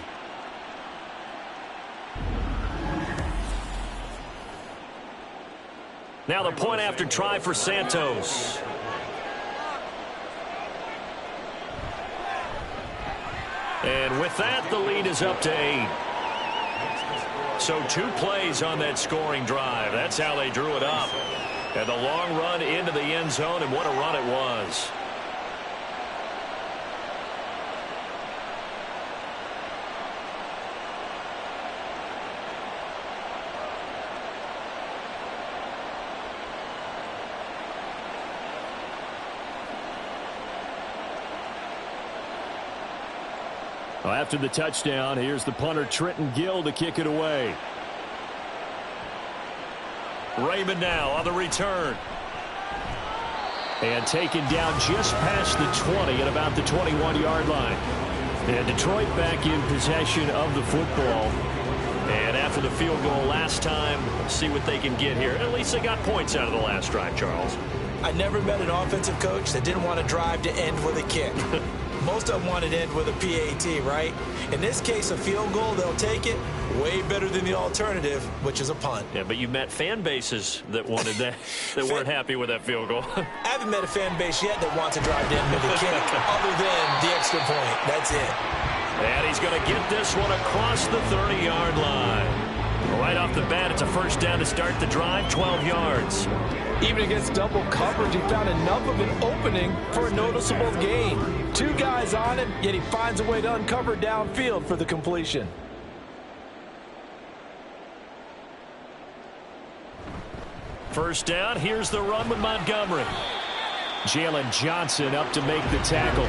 Now the point after try for Santos. And with that, the lead is up to 8. So 2 plays on that scoring drive. That's how they drew it up. And the long run into the end zone, and what a run it was. Well, after the touchdown, here's the punter Trenton Gill to kick it away. Raymond now on the return. And taken down just past the 20 at about the 21-yard line. And Detroit back in possession of the football. And after the field goal last time, see what they can get here. At least they got points out of the last drive, Charles. I never met an offensive coach that didn't want to drive to end with a kick. most of them want it end with a PAT, right? In this case, a field goal, they'll take it. Way better than the alternative, which is a punt. Yeah, but you met fan bases that wanted that, that weren't happy with that field goal. I haven't met a fan base yet that wants to drive to end with a kick other than the extra point. That's it. And he's going to get this one across the 30-yard line. Right off the bat, it's a first down to start the drive, 12 yards. Even against double coverage, he found enough of an opening for a noticeable gain. 2 guys on him, yet he finds a way to uncover downfield for the completion. First down, here's the run with Montgomery. Jalen Johnson up to make the tackle.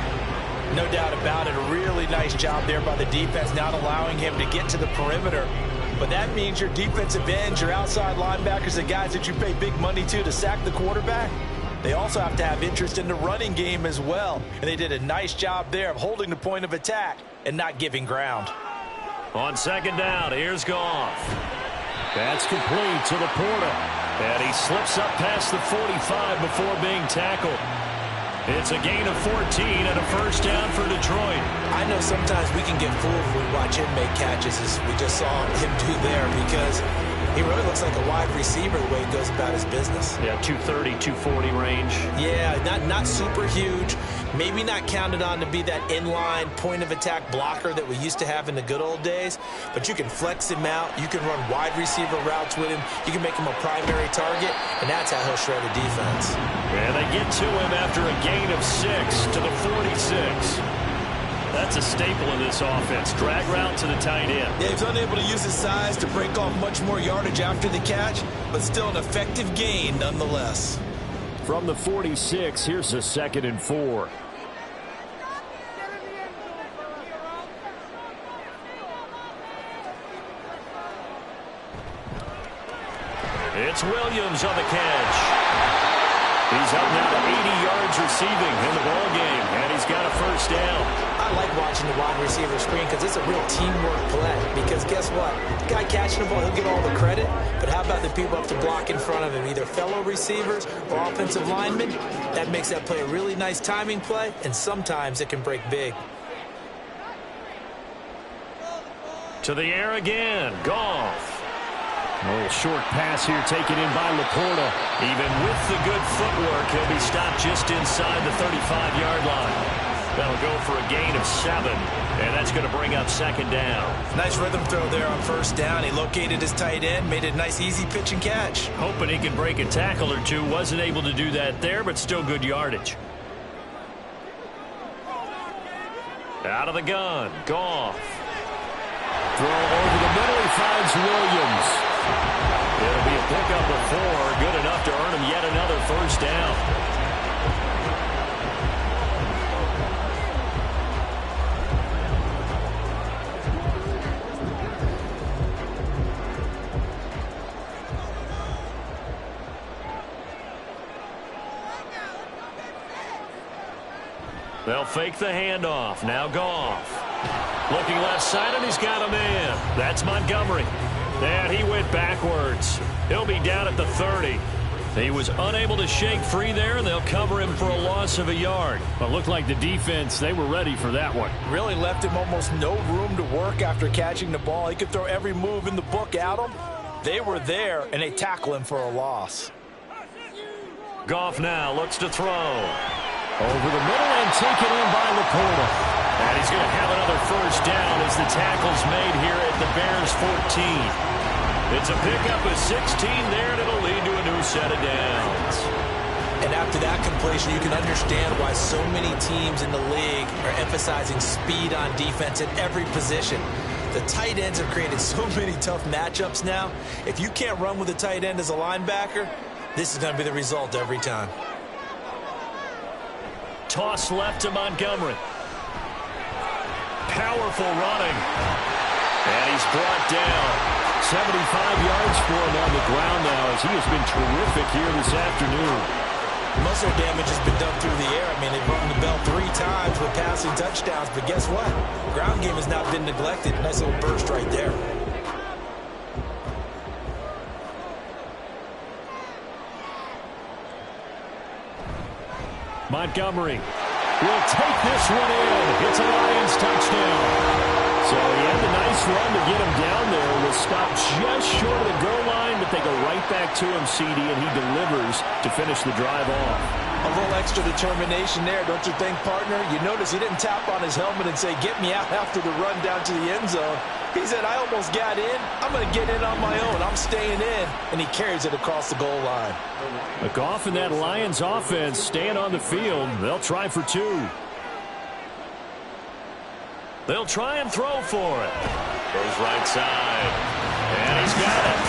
No doubt about it. A really nice job there by the defense, not allowing him to get to the perimeter. But that means your defensive ends, your outside linebackers, the guys that you pay big money to sack the quarterback, they also have to have interest in the running game as well. And they did a nice job there of holding the point of attack and not giving ground. On second down, here's Goff. That's complete to Laporta. And he slips up past the 45 before being tackled. It's a gain of 14 and a first down for Detroit. I know sometimes we can get fooled when we watch him make catches, as we just saw him do there, because he really looks like a wide receiver the way he goes about his business. Yeah, 230, 240 range. Yeah, not super huge. Maybe not counted on to be that inline point-of-attack blocker that we used to have in the good old days, but you can flex him out. You can run wide receiver routes with him. You can make him a primary target, and that's how he'll shred a defense. And they get to him after a gain of 6 to the 46. That's a staple in this offense. Drag route to the tight end. Yeah, he's unable to use his size to break off much more yardage after the catch, but still an effective gain nonetheless. From the 46, here's a 2nd and 4. It's Williams on the catch. He's up now to 80 yards receiving in the ballgame, and he's got a first down. I like watching the wide receiver screen because it's a real teamwork play. Because guess what? The guy catching the ball, he'll get all the credit. But how about the people up to block in front of him, either fellow receivers or offensive linemen? That makes that play a really nice timing play, and sometimes it can break big. To the air again, Goff. A little short pass here taken in by Laporta. Even with the good footwork, he'll be stopped just inside the 35-yard line. That'll go for a gain of 7, and that's going to bring up 2nd down. Nice rhythm throw there on first down. He located his tight end, made it a nice easy pitch and catch. Hoping he could break a tackle or two. Wasn't able to do that there, but still good yardage. Out of the gun, Goff. Throw over the middle, he finds Williams. It'll be a pickup of 4, good enough to earn him yet another first down. They'll fake the handoff. Now Goff. Looking left side, and he's got a man. That's Montgomery. And he went backwards. He'll be down at the 30. He was unable to shake free there, and they'll cover him for a loss of a yard. But looked like the defense, they were ready for that one. Really left him almost no room to work after catching the ball. He could throw every move in the book at him. They were there, and they tackle him for a loss. Goff now looks to throw. Over the middle and taken in by Laporta. And he's going to have another first down as the tackle's made here at the Bears 14. It's a pickup of 16 there, and it'll lead to a new set of downs. And after that completion, you can understand why so many teams in the league are emphasizing speed on defense at every position. The tight ends have created so many tough matchups now. If you can't run with a tight end as a linebacker, this is going to be the result every time. Toss left to Montgomery. Powerful running. And he's brought down. 75 yards for him on the ground now, as he has been terrific here this afternoon. Most of the damage has been done through the air. I mean, they've rung the bell 3 times with passing touchdowns, but guess what? Ground game has not been neglected. Nice little burst right there. Montgomery will take this one in. It's a Lions touchdown. So he had a nice run to get him down there. Was stopped just short of the goal line, but they go right back to him, CD, and he delivers to finish the drive off. A little extra determination there, don't you think, partner? You notice he didn't tap on his helmet and say, get me out after the run down to the end zone. He said, I almost got in. I'm going to get in on my own. I'm staying in. And he carries it across the goal line. McGough and that Lions offense staying on the field. They'll try for two. They'll try and throw for it. Goes right side. And he's got it.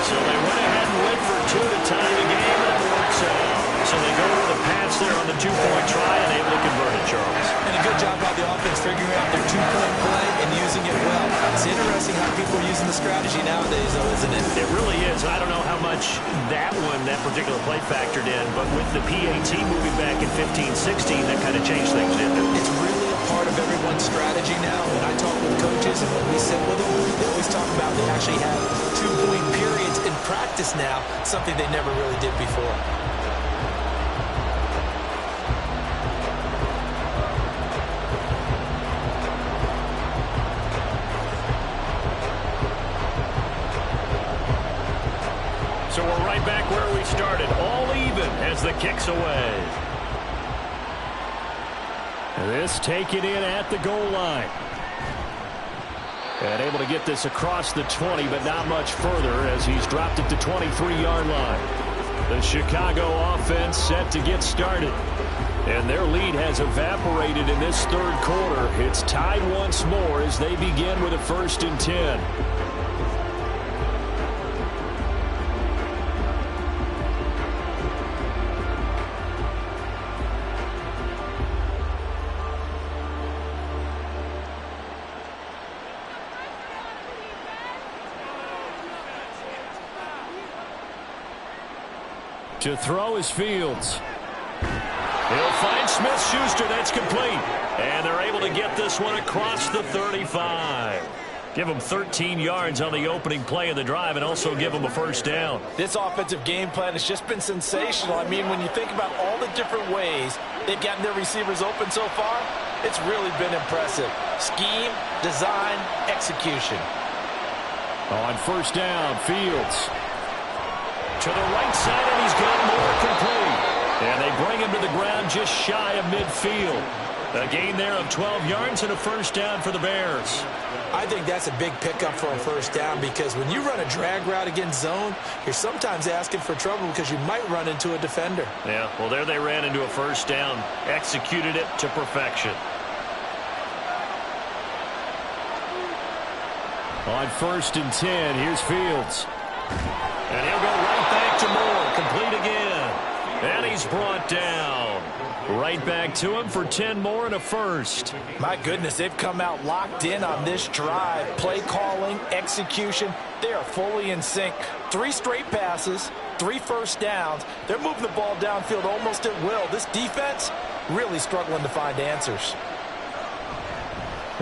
So they went ahead and went for two to tie the game, and it works out. So they go with the pass there on the two-point try and able to convert it, Charles. And a good job by the offense figuring out their two-point play and using it well. It's interesting how people are using the strategy nowadays, though, isn't it? It really is. I don't know how much that particular play factored in, but with the PAT moving back in 15-16, that kind of changed things, didn't it? It's really a part of everyone's strategy now. When I talk with coaches and when we sit with them, they always talk about they actually have two-point periods in practice now, something they never really did before. So we're right back where we started, all even as the kick's away. This taken in at the goal line. And able to get this across the 20, but not much further as he's dropped it to 23-yard line. The Chicago offense set to get started. And their lead has evaporated in this third quarter. It's tied once more as they begin with a 1st and 10. To throw is Fields. He'll find Smith-Schuster. That's complete. And they're able to get this one across the 35. Give them 13 yards on the opening play of the drive and also give them a 1st down. This offensive game plan has just been sensational. I mean, when you think about all the different ways they've gotten their receivers open so far, it's really been impressive. Scheme, design, execution. On 1st down, Fields. To the right side, and he's got more complete. And they bring him to the ground just shy of midfield. A gain there of 12 yards and a 1st down for the Bears. I think that's a big pickup for a 1st down because when you run a drag route against zone, you're sometimes asking for trouble because you might run into a defender. Yeah, well, there they ran into a 1st down. Executed it to perfection. On 1st and 10, here's Fields. And he'll go right back to Moore. Complete again. And he's brought down. Right back to him for 10 more and a 1st. My goodness, they've come out locked in on this drive. Play calling, execution, they are fully in sync. 3 straight passes, 3 1st downs. They're moving the ball downfield almost at will. This defense really struggling to find answers.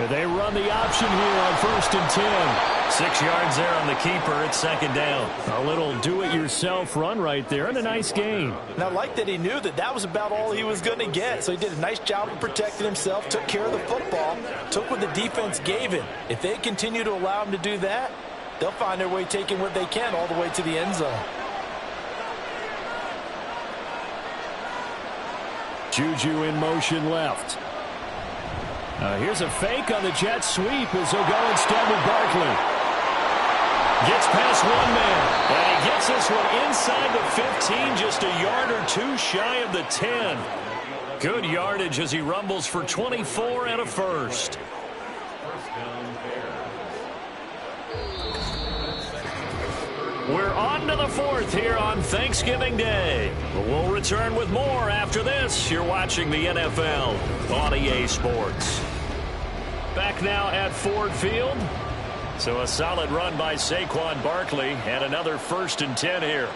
They run the option here on 1st and 10. 6 yards there on the keeper. It's 2nd down. A little do-it-yourself run right there and a nice gain. And I like that he knew that that was about all he was going to get. So he did a nice job of protecting himself, took care of the football, took what the defense gave him. If they continue to allow him to do that, they'll find their way taking what they can all the way to the end zone. Juju in motion left. Here's a fake on the jet sweep as he'll go instead with Barkley. Gets past one man, and he gets this one inside the 15, just a yard or two shy of the 10. Good yardage as he rumbles for 24 and a 1st. We're on to the 4th here on Thanksgiving Day. We'll return with more after this. You're watching the NFL on EA Sports. Back now at Ford Field. So a solid run by Saquon Barkley and another 1st and 10 here.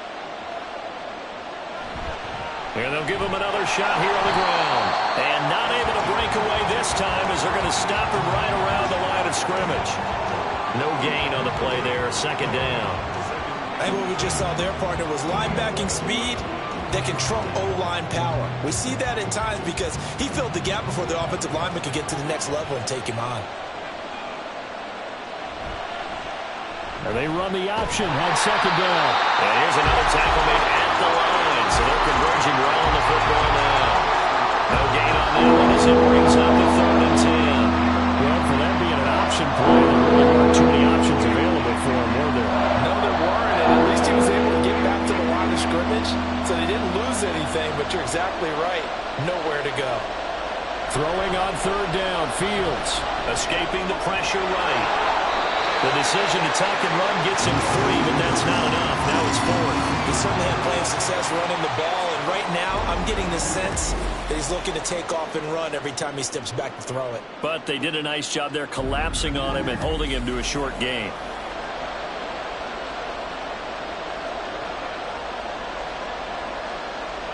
And they'll give him another shot here on the ground. And not able to break away this time as they're going to stop him right around the line of scrimmage. No gain on the play there, 2nd down. I think what we just saw there, partner, was linebacking speed, that can trump O-line power. We see that at times because he filled the gap before the offensive lineman could get to the next level and take him on. And they run the option on second down. And here's another tackle made at the line. So they're converging well on the football now. No gain on that one as it brings up the 3rd and 10. Well, for that being an option play, there really weren't too many options available for him, were there? No, there weren't, and at least he was able to get back to the line of scrimmage, so they didn't lose anything, but you're exactly right. Nowhere to go. Throwing on 3rd down, Fields. Escaping the pressure right. The decision to tuck and run gets him 3, but that's not enough. Now it's 4th. He certainly had plenty of success running the ball, and right now I'm getting the sense that he's looking to take off and run every time he steps back to throw it. But they did a nice job there collapsing on him and holding him to a short gain.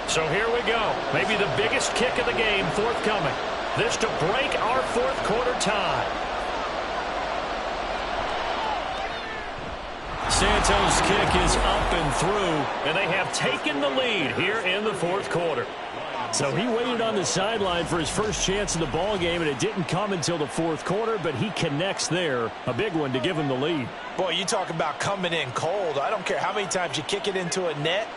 So here we go. Maybe the biggest kick of the game forthcoming. This to break our 4th quarter tie. Santos' kick is up and through, and they have taken the lead here in the 4th quarter. So he waited on the sideline for his first chance in the ball game, and it didn't come until the 4th quarter, but he connects there. A big one to give him the lead. Boy, you talk about coming in cold. I don't care how many times you kick it into a net.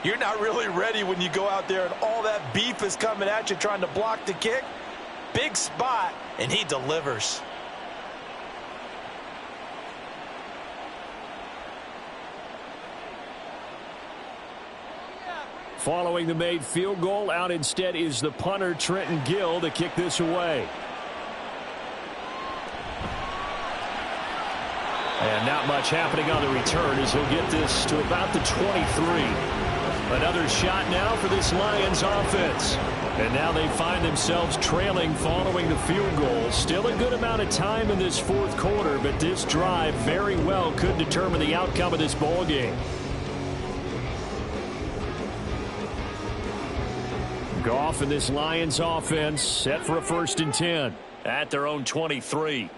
You're not really ready when you go out there and all that beef is coming at you trying to block the kick. Big spot, and he delivers. Following the made field goal, out instead is the punter, Trenton Gill, to kick this away. And not much happening on the return as he'll get this to about the 23. Another shot now for this Lions offense. And now they find themselves trailing following the field goal. Still a good amount of time in this 4th quarter, but this drive very well could determine the outcome of this ball game. Goff and this Lions offense set for a 1st and 10 at their own 23.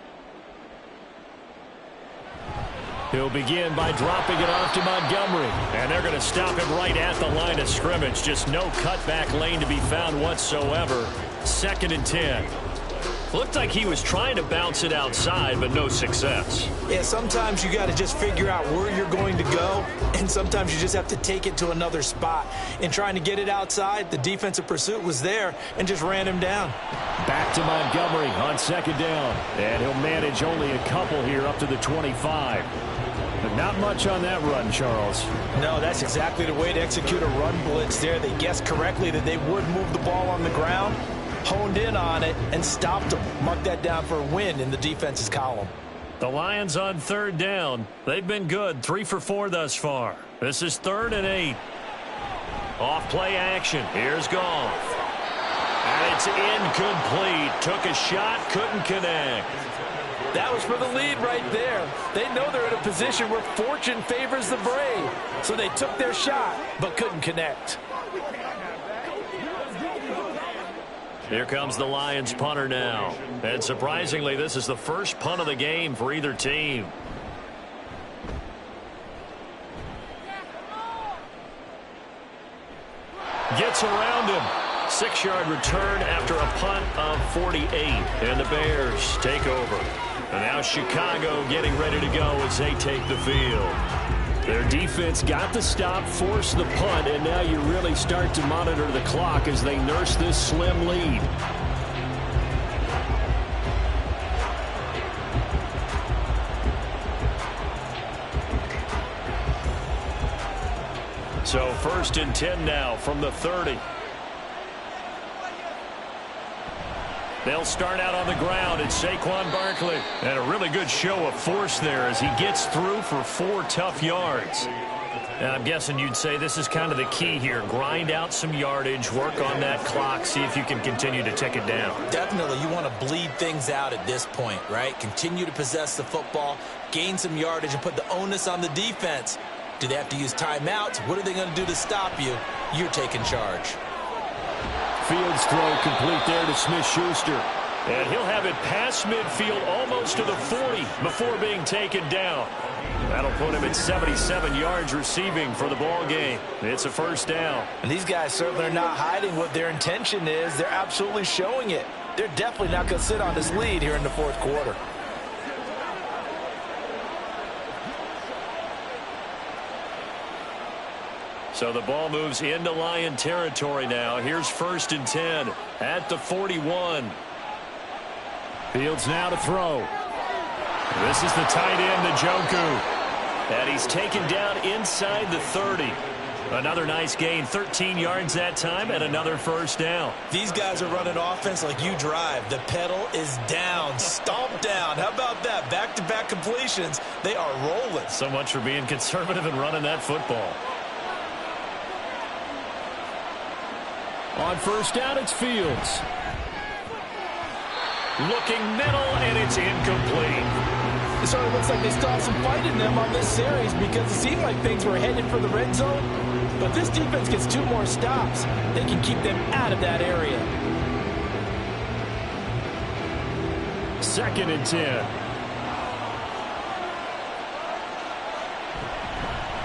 He'll begin by dropping it off to Montgomery. And they're going to stop him right at the line of scrimmage. Just no cutback lane to be found whatsoever. 2nd and 10. Looked like he was trying to bounce it outside, but no success. Yeah, sometimes you got to just figure out where you're going to go, and sometimes you just have to take it to another spot. In trying to get it outside, the defensive pursuit was there and just ran him down. Back to Montgomery on 2nd down. And he'll manage only a couple here up to the 25. But not much on that run, Charles. No, that's exactly the way to execute a run blitz there. They guessed correctly that they would move the ball on the ground, honed in on it, and stopped them. Mark that down for a win in the defense's column. The Lions on 3rd down. They've been good, 3 for 4 thus far. This is 3rd and 8. Off play action. Here's Goff. And it's incomplete. Took a shot, couldn't connect. That was for the lead right there. They know they're in a position where fortune favors the brave. So they took their shot, but couldn't connect. Here comes the Lions punter now. And surprisingly, this is the first punt of the game for either team. Gets around him. 6-yard return after a punt of 48. And the Bears take over. And now Chicago getting ready to go as they take the field. Their defense got the stop, forced the punt, and now you really start to monitor the clock as they nurse this slim lead. So 1st and 10 now from the 30. They'll start out on the ground. It's Saquon Barkley. And a really good show of force there as he gets through for 4 tough yards. And I'm guessing you'd say this is kind of the key here. Grind out some yardage, work on that clock, see if you can continue to tick it down. Definitely, you want to bleed things out at this point, right? Continue to possess the football, gain some yardage, and put the onus on the defense. Do they have to use timeouts? What are they going to do to stop you? You're taking charge. Fields throw complete there to Smith-Schuster. And he'll have it past midfield almost to the 40 before being taken down. That'll put him at 77 yards receiving for the ball game. It's a first down. And these guys certainly are not hiding what their intention is. They're absolutely showing it. They're definitely not going to sit on this lead here in the fourth quarter. So the ball moves into Lion territory now. Here's 1st and 10 at the 41. Fields now to throw. This is the tight end, Njoku. And he's taken down inside the 30. Another nice gain, 13 yards that time, and another first down. These guys are running offense like you drive. The pedal is down, stomp down. How about that? Back-to-back completions. They are rolling. So much for being conservative and running that football. On first down, it's Fields. Looking middle, and it's incomplete. It sort of looks like they still have some fight in them on this series because it seemed like things were headed for the red zone. But this defense gets 2 more stops. They can keep them out of that area. 2nd and 10.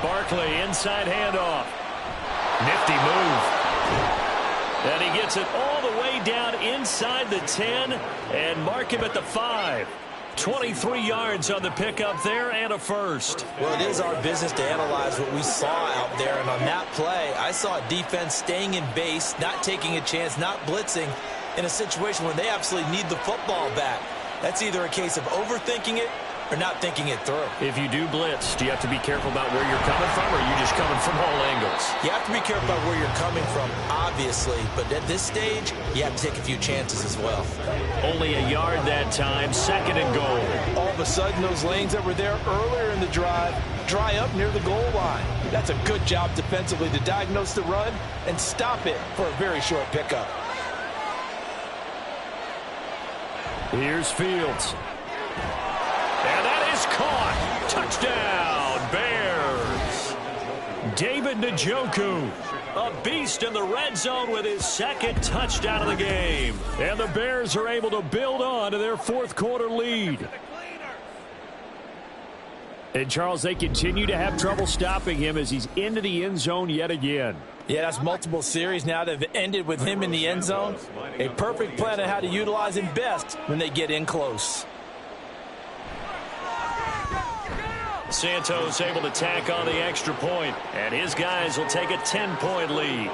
Barkley, inside handoff. Nifty move. And he gets it all the way down inside the 10 and mark him at the 5. 23 yards on the pickup there and a first. Well, it is our business to analyze what we saw out there. And on that play, I saw a defense staying in base, not taking a chance, not blitzing in a situation where they absolutely need the football back. That's either a case of overthinking it or not thinking it through. If you do blitz, do you have to be careful about where you're coming from, or are you just coming from all angles? You have to be careful about where you're coming from, obviously, but at this stage, you have to take a few chances as well. Only a yard that time, 2nd and goal. All of a sudden, those lanes that were there earlier in the drive dry up near the goal line. That's a good job defensively to diagnose the run and stop it for a very short pickup. Here's Fields. And that is caught. Touchdown, Bears. David Njoku, a beast in the red zone with his 2nd touchdown of the game. And the Bears are able to build on to their 4th quarter lead. And, Charles, they continue to have trouble stopping him as he's into the end zone yet again. Yeah, that's multiple series now that have ended with him in the end zone. A perfect plan on how to utilize him best when they get in close. Santos able to tack on the extra point, and his guys will take a 10-point lead.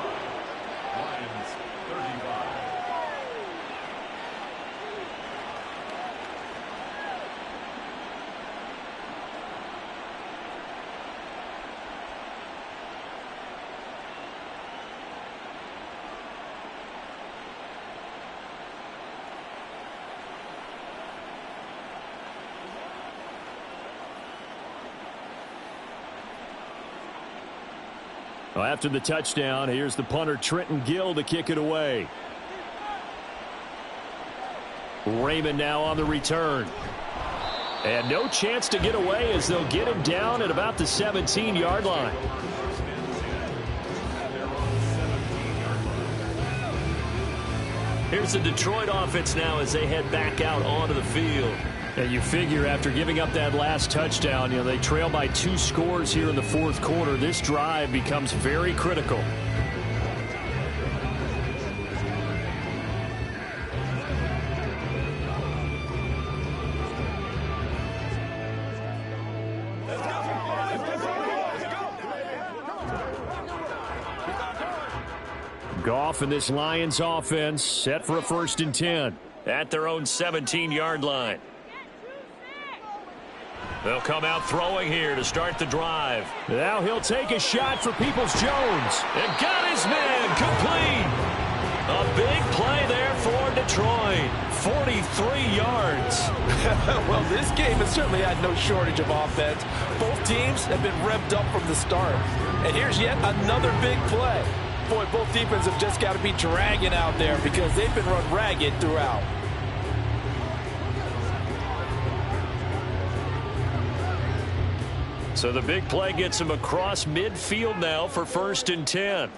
Well, after the touchdown, here's the punter Trenton Gill to kick it away. Raymond now on the return. And no chance to get away as they'll get him down at about the 17-yard line. Here's the Detroit offense now as they head back out onto the field. And you figure after giving up that last touchdown, they trail by 2 scores here in the 4th quarter. This drive becomes very critical. Goff and this Lions offense set for a 1st and 10. At their own 17-yard line. They'll come out throwing here to start the drive. Now he'll take a shot for Peoples-Jones. And got his man complete. A big play there for Detroit. 43 yards. Well, this game has certainly had no shortage of offense. Both teams have been revved up from the start. And here's yet another big play. Boy, both defenses have just got to be dragging out there because they've been run ragged throughout. So the big play gets him across midfield now for 1st and 10.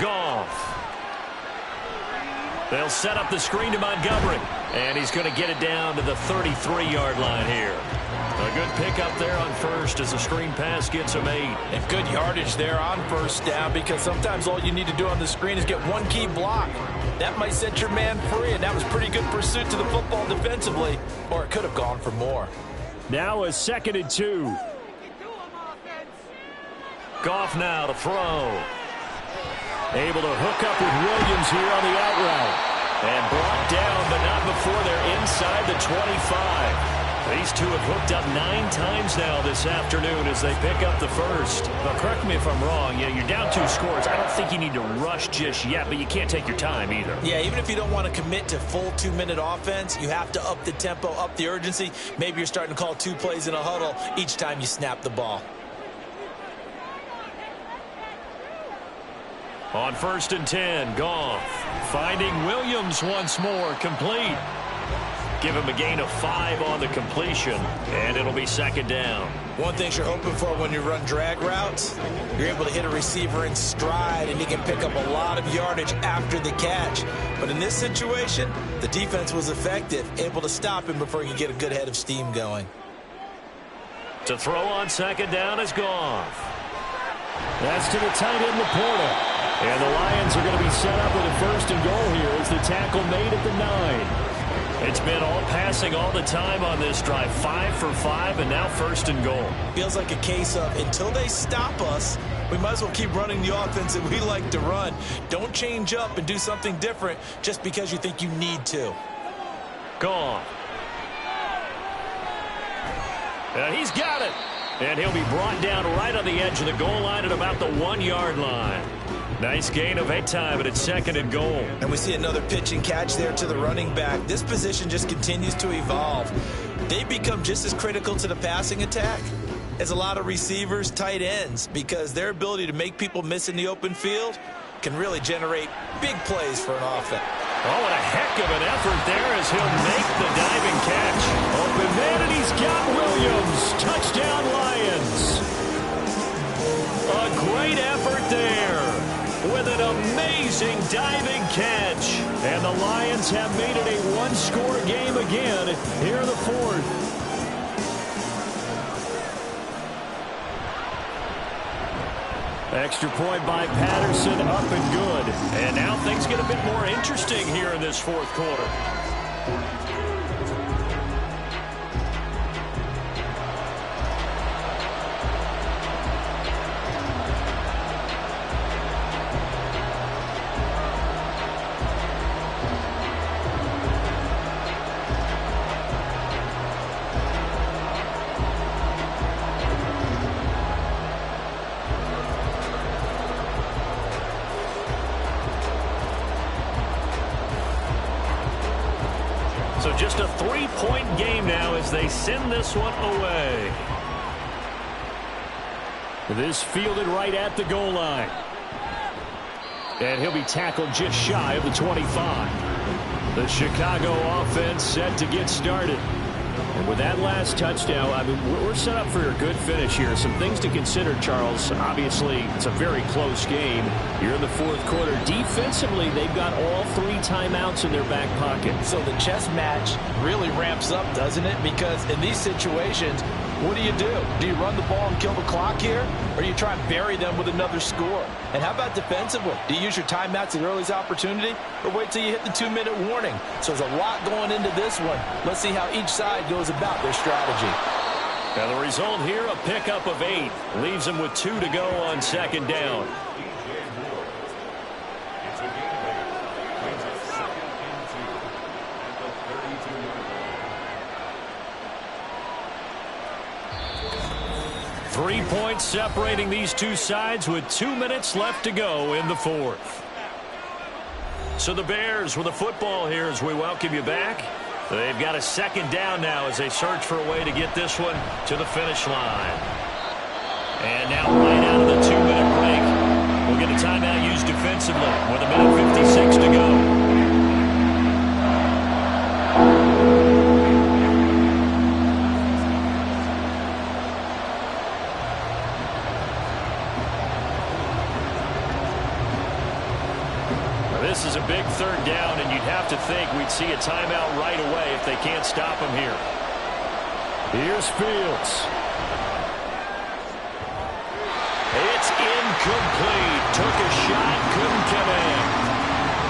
Goff. They'll set up the screen to Montgomery. And he's going to get it down to the 33-yard line here. A good pickup there on first as the screen pass gets him 8. And good yardage there on first down, because sometimes all you need to do on the screen is get one key block. That might set your man free, and that was pretty good pursuit to the football defensively, or it could have gone for more. Now a 2nd and 2. Goff now to throw. Able to hook up with Williams here on the out route. And brought down, but not before they're inside the 25. These two have hooked up 9 times now this afternoon as they pick up the first. Now, correct me if I'm wrong. Yeah, you're down 2 scores. I don't think you need to rush just yet, but you can't take your time either. Yeah, even if you don't want to commit to full 2-minute offense, you have to up the tempo, up the urgency. Maybe you're starting to call 2 plays in a huddle each time you snap the ball. On 1st and 10, Goff finding Williams once more, complete. Give him a gain of 5 on the completion, and it'll be 2nd down. One thing you're hoping for when you run drag routes, you're able to hit a receiver in stride, and he can pick up a lot of yardage after the catch. But in this situation, the defense was effective, able to stop him before he could get a good head of steam going. To throw on 2nd down is Goff. That's to the tight end, Laporta. And the Lions are going to be set up with a 1st and goal here as the tackle made at the 9. It's been all passing all the time on this drive. 5 for 5, and now 1st and goal. Feels like a case of until they stop us, we might as well keep running the offense that we like to run. Don't change up and do something different just because you think you need to. Gone. And he's got it. And he'll be brought down right on the edge of the goal line at about the 1-yard line. Nice gain of 8 time, and it's 2nd and goal. And we see another pitch and catch there to the running back. This position just continues to evolve. They become just as critical to the passing attack as a lot of receivers, tight ends, because their ability to make people miss in the open field can really generate big plays for an offense. Oh, what a heck of an effort there as he'll make the diving catch. Open man, and he's got Williams. Touchdown, Lions. A great effort there with an amazing diving catch. And the Lions have made it a 1-score game again here in the 4th. Extra point by Patterson, up and good. And now things get a bit more interesting here in this 4th quarter. So just a 3-point game now as they send this one away. This fielded right at the goal line. And he'll be tackled just shy of the 25. The Chicago offense set to get started. And with that last touchdown, I mean, we're set up for a good finish here. Some things to consider, Charles. Obviously, it's a very close game. You're in the 4th quarter. Defensively, they've got all 3 timeouts in their back pocket. So the chess match really ramps up, doesn't it? Because in these situations, what do? Do you run the ball and kill the clock here? Or do you try and bury them with another score? And how about defensively? Do you use your timeouts at earliest opportunity? Or wait till you hit the 2-minute warning? So there's a lot going into this one. Let's see how each side goes about their strategy. Now the result here, a pickup of 8. Leaves them with 2 to go on 2nd down. Three points separating these two sides with 2 minutes left to go in the 4th. So the Bears with the football here as we welcome you back. They've got a 2nd down now as they search for a way to get this one to the finish line. And now right out of the 2-minute break, we'll get a timeout used defensively with 1:56 to go. This is a big third down, and you'd have to think we'd see a timeout right away if they can't stop him here. Here's Fields. It's incomplete. Took a shot, couldn't come in.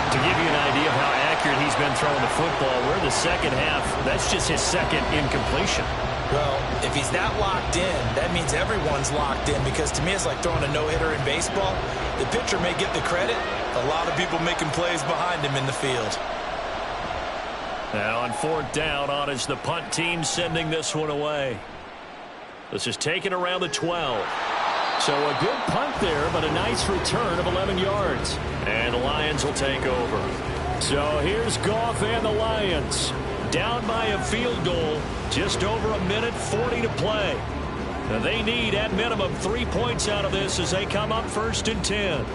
To give you an idea of how accurate he's been throwing the football, we're in the second half. That's just his second incompletion. Well, if he's that locked in, that means everyone's locked in, because to me it's like throwing a no-hitter in baseball. The pitcher may get the credit. A lot of people making plays behind him in the field. Now on fourth down, on is the punt team sending this one away. This is taken around the 12. So a good punt there, but a nice return of 11 yards. And the Lions will take over. So here's Goff and the Lions. Down by a field goal. Just over a minute, 40 to play. Now they need, at minimum, 3 points out of this as they come up 1st and 10.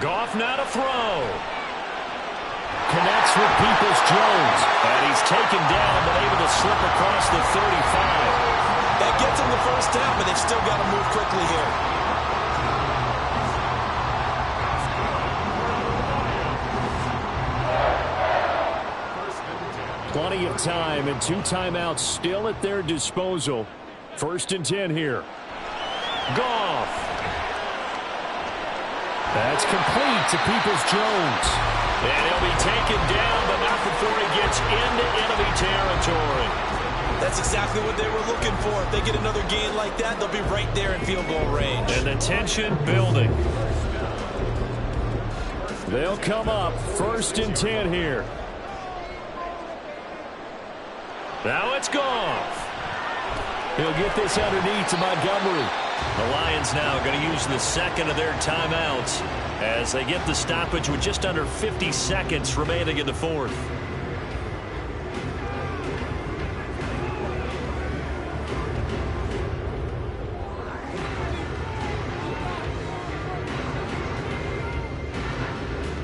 Goff now to throw. Connects with Peoples-Jones. And he's taken down, but able to slip across the 35. That gets him the first down, but they've still got to move quickly here. Plenty of time and 2 timeouts still at their disposal. 1st and 10 here. Goff. That's complete to Peoples-Jones. And he'll be taken down, but not before he gets into enemy territory. That's exactly what they were looking for. If they get another gain like that, they'll be right there in field goal range. And the tension building. They'll come up 1st and 10 here. Now it's Goff. He'll get this underneath to Montgomery. The Lions now going to use the second of their timeouts as they get the stoppage with just under 50 seconds remaining in the fourth.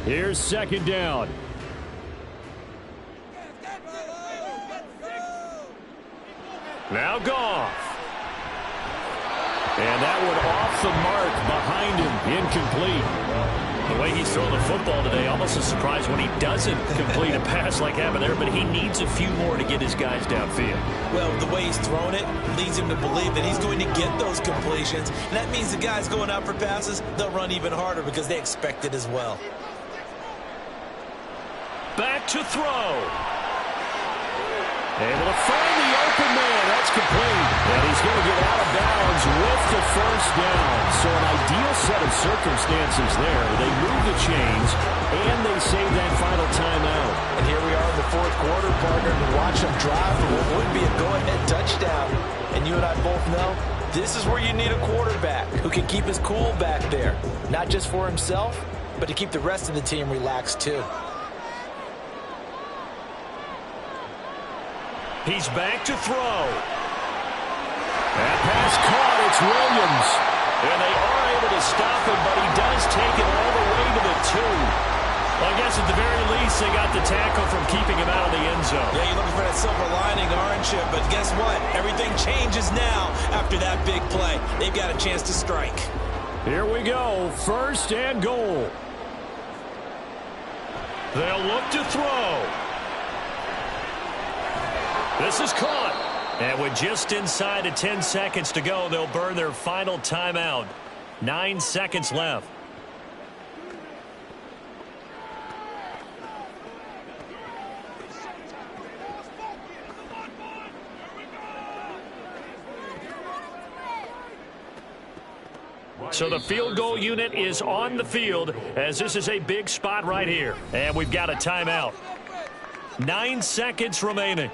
Here's 2nd down. Now Goff. And that one off the mark behind him, incomplete. The way he's throwing the football today, almost a surprise when he doesn't complete a pass like happened there, but he needs a few more to get his guys downfield. Well, the way he's throwing it leads him to believe that he's going to get those completions. And that means the guys going out for passes, they'll run even harder because they expect it as well. Back to throw. Able to find the open man. That's complete. And he's going to get out of bounds with the first down. So an ideal set of circumstances there. They move the chains, and they save that final timeout. And here we are in the fourth quarter, partner, to watch them drive for what would be a go-ahead touchdown. And you and I both know this is where you need a quarterback who can keep his cool back there. Not just for himself, but to keep the rest of the team relaxed too. He's back to throw. That pass caught. It's Williams. And they are able to stop him, but he does take it all the way to the 2. Well, I guess at the very least, they got the tackle from keeping him out of the end zone. Yeah, you're looking for that silver lining, aren't you? But guess what? Everything changes now after that big play. They've got a chance to strike. Here we go. 1st and goal. They'll look to throw. This is caught. And with just inside of 10 seconds to go, they'll burn their final timeout. 9 seconds left. So the field goal unit is on the field as this is a big spot right here. And we've got a timeout. 9 seconds remaining.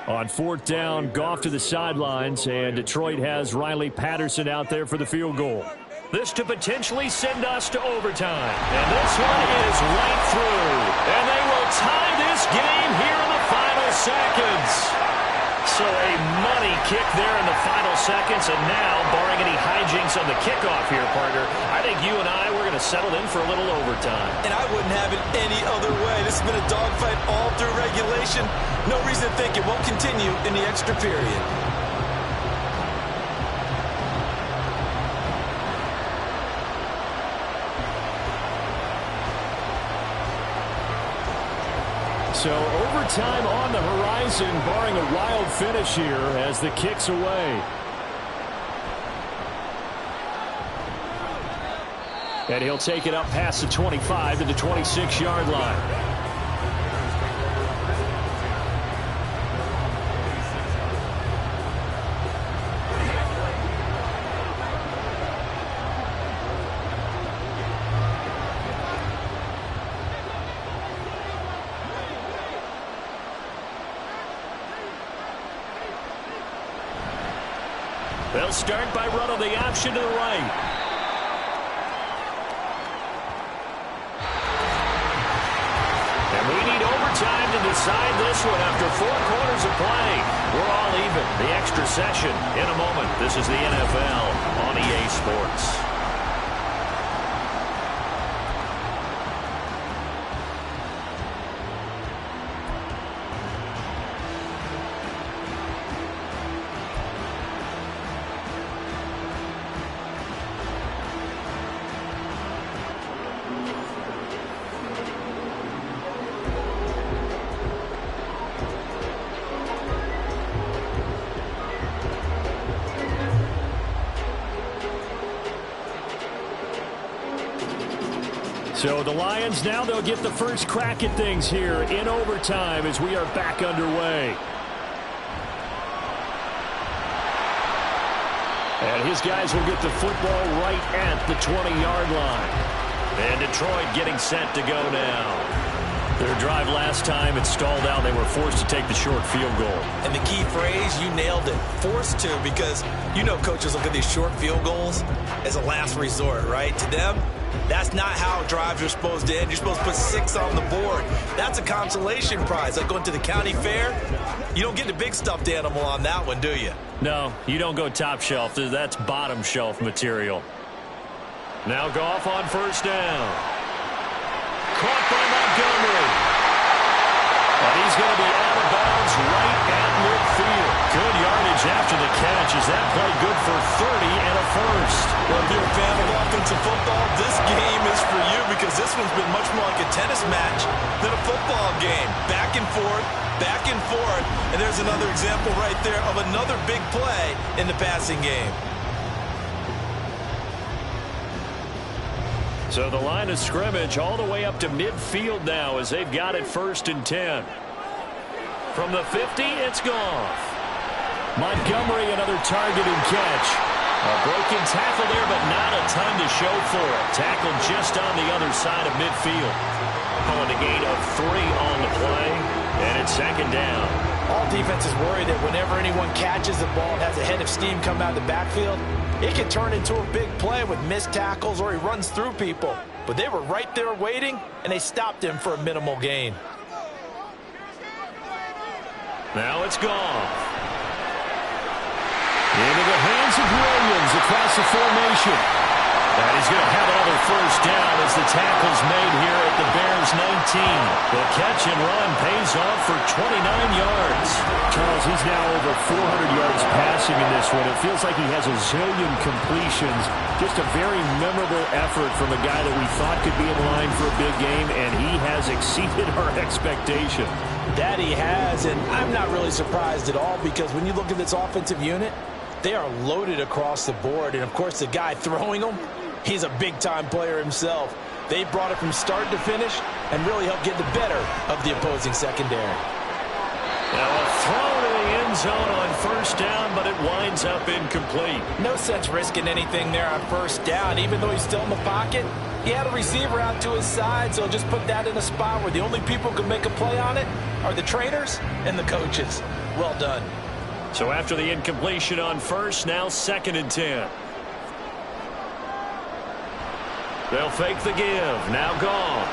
On 4th down, Goff to the sidelines, and Detroit has Riley Patterson out there for the field goal. This to potentially send us to overtime. And this one is right through. And they will tie this game here in the final seconds. So a money kick there in the final seconds. And now, barring any hijinks on the kickoff here, partner, I think you and I, we're going to settle in for a little overtime. And I wouldn't have it any other way. This has been a dogfight all through regulation. No reason to think it won't continue in the extra period. So overtime on the horizon, barring a wild finish here as the kick's away. And he'll take it up past the 25 to the 26-yard line. They'll start by running the option to the right. And we need overtime to decide this one after 4 quarters of play. We're all even. The extra session in a moment. This is the NFL on EA Sports. So the Lions now, they'll get the first crack at things here in overtime as we are back underway. And his guys will get the football right at the 20-yard line. And Detroit getting set to go now. Their drive last time, it stalled out. They were forced to take the short field goal. And the key phrase, you nailed it, forced to, because you know coaches look at these short field goals as a last resort, right? To them, that's not how drives are supposed to end. You're supposed to put 6 on the board. That's a consolation prize. Like going to the county fair, you don't get the big stuffed animal on that one, do you? No, you don't go top shelf. That's bottom shelf material. Now Goff on first down. Caught by Montgomery. And he's going to be out of bounds right at midfield. Good yardage after the catch. Is that play good for 30 and a first? Well, if you're a fan of offensive football, this game is for you because this one's been much more like a tennis match than a football game. Back and forth, and there's another example right there of another big play in the passing game. So the line of scrimmage all the way up to midfield now as they've got it 1st and 10. From the 50, it's Goff. Montgomery, another target and catch. A broken tackle there, but not a ton to show for it. Tackled just on the other side of midfield. Calling a gain of 3 on the play, and it's 2nd down. All defenses worry that whenever anyone catches the ball and has a head of steam come out of the backfield, it can turn into a big play with missed tackles or he runs through people. But they were right there waiting, and they stopped him for a minimal gain. Now it's Goff. Into the hands of Williams across the formation. And he's going to have another first down as the tackle's made here at the Bears 19. The catch and run pays off for 29 yards. Charles, he's now over 400 yards passing in this one. It feels like he has a zillion completions. Just a very memorable effort from a guy that we thought could be in line for a big game, and he has exceeded our expectation. That he has, and I'm not really surprised at all because when you look at this offensive unit, they are loaded across the board. And, of course, the guy throwing them, he's a big-time player himself. They brought it from start to finish and really helped get the better of the opposing secondary. Now a throw to the end zone on first down, but it winds up incomplete. No sense risking anything there on first down. Even though he's still in the pocket, he had a receiver out to his side, so just put that in a spot where the only people who can make a play on it are the trainers and the coaches. Well done. So after the incompletion on first, now 2nd and 10. They'll fake the give. Now Goff.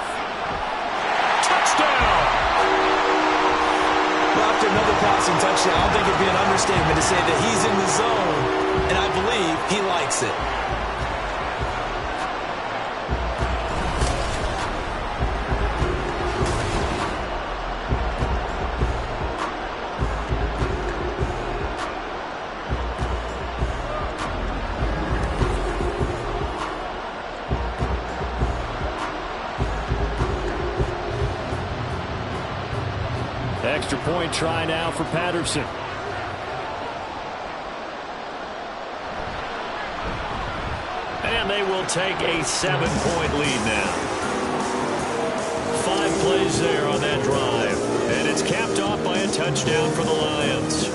Touchdown! Well, after another passing touchdown, I don't think it'd be an understatement to say that he's in the zone, and I believe he likes it. Extra point try now for Patterson. And they will take a 7-point lead now. 5 plays there on that drive. And it's capped off by a touchdown for the Lions.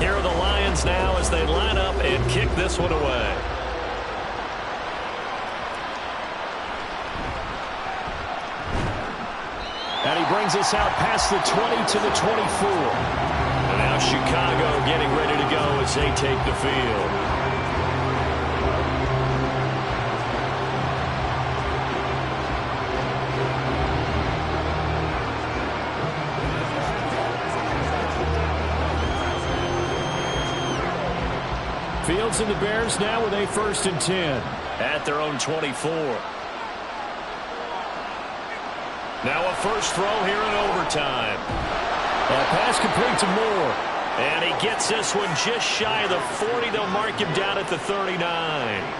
Here are the Lions now as they line up and kick this one away. And he brings us out past the 20 to the 24. And now Chicago getting ready to go as they take the field. Fields and the Bears now with a 1st and 10. At their own 24. Now a first throw here in overtime. A pass complete to Moore. And he gets this one just shy of the 40. They'll mark him down at the 39.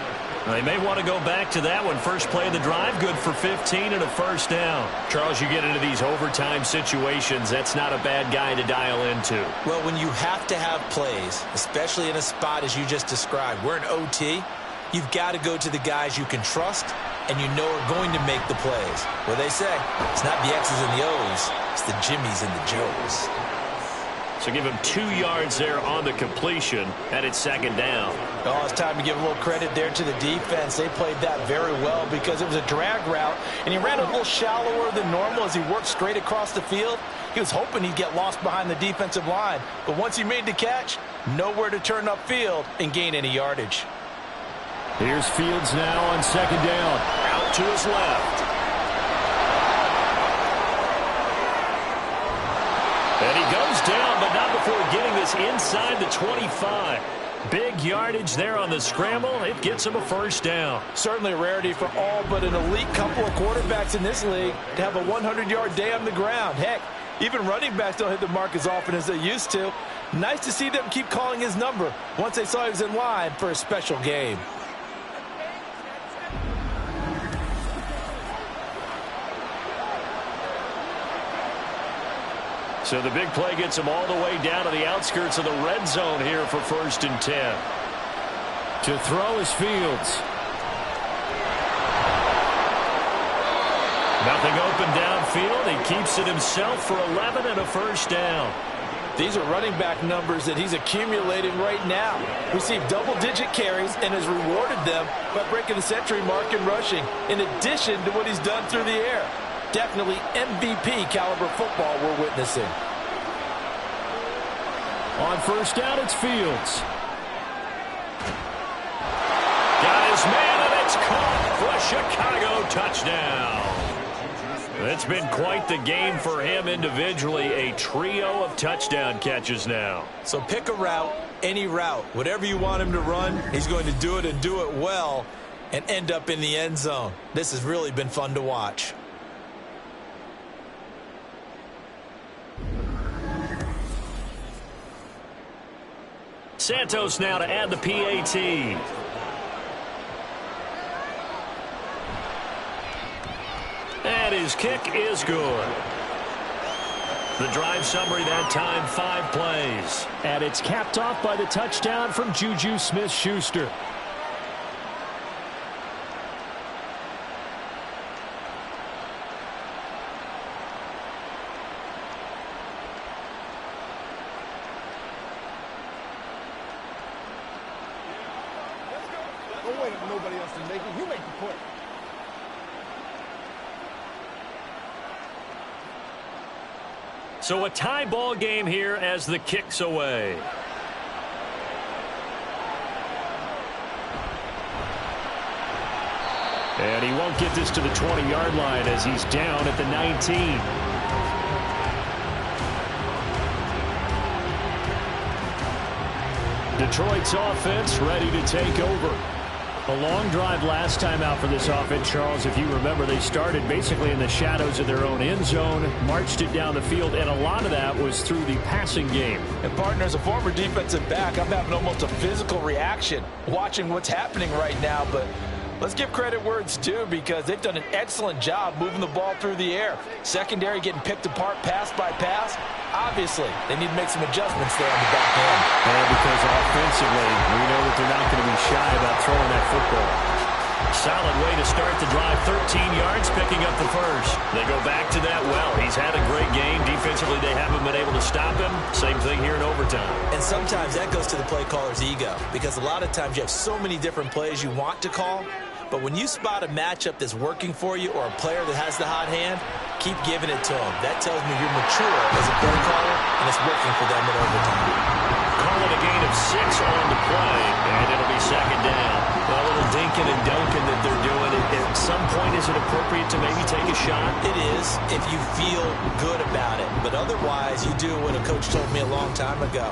They may want to go back to that one. First play of the drive, good for 15 and a first down. Charles, you get into these overtime situations, that's not a bad guy to dial into. Well, when you have to have plays, especially in a spot as you just described, we're in OT, you've got to go to the guys you can trust and you know are going to make the plays. Well, they say it's not the X's and the O's, it's the Jimmys and the Joes. So give him 2 yards there on the completion, and it's 2nd down. Oh, it's time to give a little credit there to the defense. They played that very well because it was a drag route, and he ran a little shallower than normal as he worked straight across the field. He was hoping he'd get lost behind the defensive line, but once he made the catch, nowhere to turn upfield and gain any yardage. Here's Fields now on 2nd down. Out to his left. And he goes down, but not before getting this inside the 25. Big yardage there on the scramble. It gets him a first down. Certainly a rarity for all but an elite couple of quarterbacks in this league to have a 100-yard day on the ground. Heck, even running backs don't hit the mark as often as they used to. Nice to see them keep calling his number once they saw he was in line for a special game. So the big play gets him all the way down to the outskirts of the red zone here for 1st and 10. To throw is Fields. Nothing open downfield. He keeps it himself for 11 and a first down. These are running back numbers that he's accumulating right now. Received double-digit carries and has rewarded them by breaking the century mark in rushing, in addition to what he's done through the air. Definitely MVP caliber football we're witnessing. On 1st down, it's Fields. Got his man, and it's caught for a Chicago touchdown. It's been quite the game for him individually. A trio of touchdown catches now. So pick a route, any route. Whatever you want him to run, he's going to do it and do it well and end up in the end zone. This has really been fun to watch. Santos now to add the PAT. And his kick is good. The drive summary that time, 5 plays. And it's capped off by the touchdown from Juju Smith-Schuster. Don't wait for nobody else to make it. You make the play. So a tie ball game here as the kick's away. And he won't get this to the 20-yard line as he's down at the 19. Detroit's offense ready to take over. A long drive last time out for this offense, Charles. If you remember, they started basically in the shadows of their own end zone, marched it down the field, and a lot of that was through the passing game. And, partner, as a former defensive back, I'm having almost a physical reaction watching what's happening right now. But let's give credit where it's due because they've done an excellent job moving the ball through the air. Secondary getting picked apart pass by pass. Obviously, they need to make some adjustments there on the back end. And because offensively, we know that they're not going to be shy about throwing that football. Solid way to start the drive. 13 yards, picking up the first. They go back to that well. He's had a great game. Defensively, they haven't been able to stop him. Same thing here in overtime. And sometimes that goes to the play caller's ego because a lot of times you have so many different plays you want to call. But when you spot a matchup that's working for you or a player that has the hot hand, keep giving it to them. That tells me you're mature as a play caller, and it's working for them in overtime. Call it a gain of 6 on the play, and it'll be second down. A little dinking and dunking that they're doing. At some point, is it appropriate to maybe take a shot? It is if you feel good about it. But otherwise, you do what a coach told me a long time ago.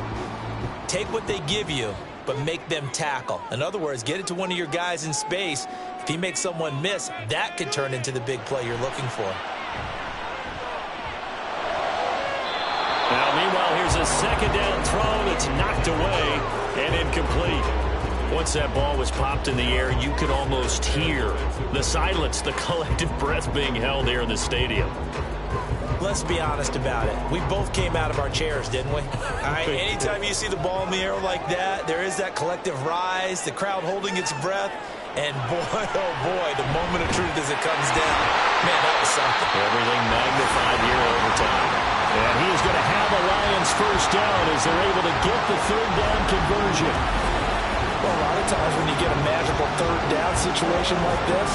Take what they give you, but make them tackle. In other words, get it to one of your guys in space. If he makes someone miss, that could turn into the big play you're looking for. Now, meanwhile, here's a second down throw that's knocked away and incomplete. Once that ball was popped in the air, you could almost hear the silence, the collective breath being held here in the stadium. Let's be honest about it. We both came out of our chairs, didn't we? All right, anytime you see the ball in the air like that, there is that collective rise, the crowd holding its breath, and boy, oh boy, the moment of truth as it comes down. Man, that was something. Everything magnified here in overtime. And he is going to have a Lions first down as they're able to get the third down conversion. Well, a lot of times when you get a magical third down situation like this,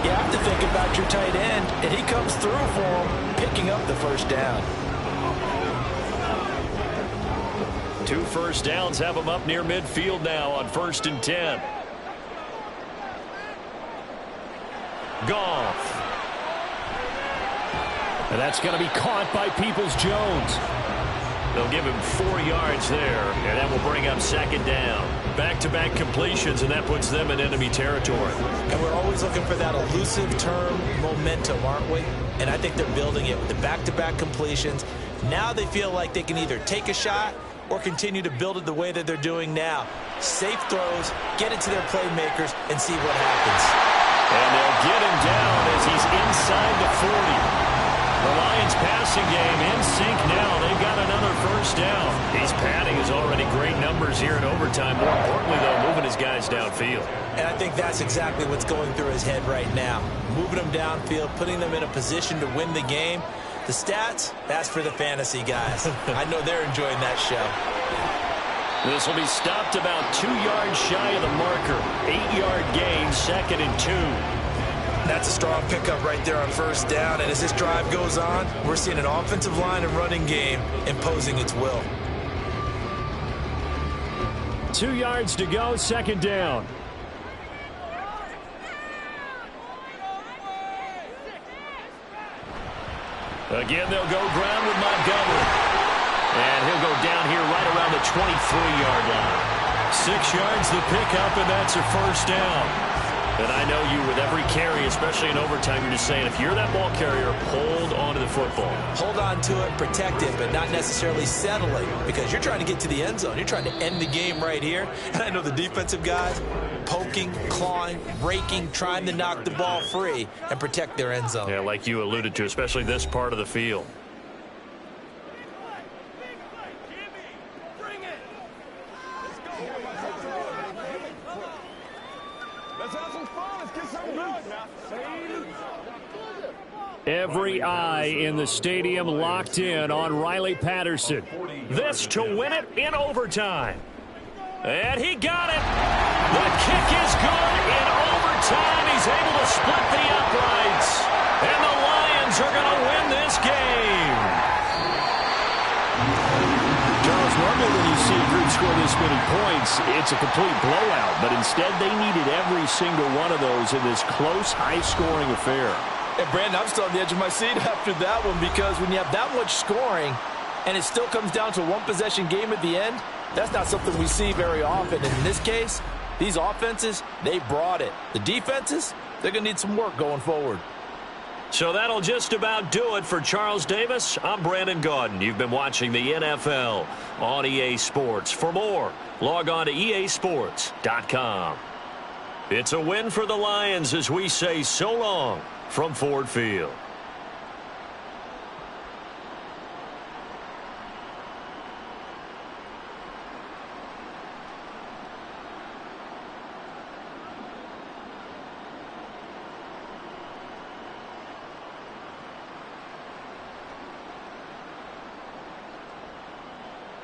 you have to think about your tight end, and he comes through for him, picking up the first down. 2 first downs have him up near midfield now on 1st and 10. Goff. And that's going to be caught by Peoples-Jones. They'll give him 4 yards there, and that will bring up second down. Back-to-back completions, and that puts them in enemy territory. And we're always looking for that elusive term momentum, aren't we? And I think they're building it with the back-to-back completions. Now they feel like they can either take a shot or continue to build it the way that they're doing now. Safe throws, get it to their playmakers, and see what happens. And they'll get him down as he's inside the 40. The Lions passing game in sync now. They've got another first down. He's padding his already great numbers here in overtime. More importantly, though, moving his guys downfield. And I think that's exactly what's going through his head right now. Moving them downfield, putting them in a position to win the game. The stats, that's for the fantasy guys. I know they're enjoying that show. This will be stopped about 2 yards shy of the marker. 8-yard gain, 2nd and 2. That's a strong pickup right there on first down. And as this drive goes on, we're seeing an offensive line and running game imposing its will. 2 yards to go, second down. Again, they'll go ground with Montgomery. And he'll go down here right around the 23-yard line. 6 yards the pickup, and that's a first down. And I know you, with every carry, especially in overtime, you're just saying, if you're that ball carrier, hold on to the football. Hold on to it, protect it, but not necessarily settling because you're trying to get to the end zone. You're trying to end the game right here. And I know the defensive guys poking, clawing, raking, trying to knock the ball free and protect their end zone. Yeah, like you alluded to, especially this part of the field. Let's have some fun. Let's get something good now. Every eye in the stadium locked in on Riley Patterson. This to win it in overtime. And he got it. The kick is good in overtime. He's able to split the uprights. And the Lions are going to win this game. Charles, normally when you see a group score this many points, it's a complete blowout. But instead, they needed every single one of those in this close, high-scoring affair. And Brandon, I'm still on the edge of my seat after that one, because when you have that much scoring and it still comes down to a one-possession game at the end, that's not something we see very often. And in this case, these offenses, they brought it. The defenses, they're going to need some work going forward. So that'll just about do it for Charles Davis. I'm Brandon Gaudin. You've been watching the NFL on EA Sports. For more, log on to easports.com. It's a win for the Lions as we say so long from Ford Field.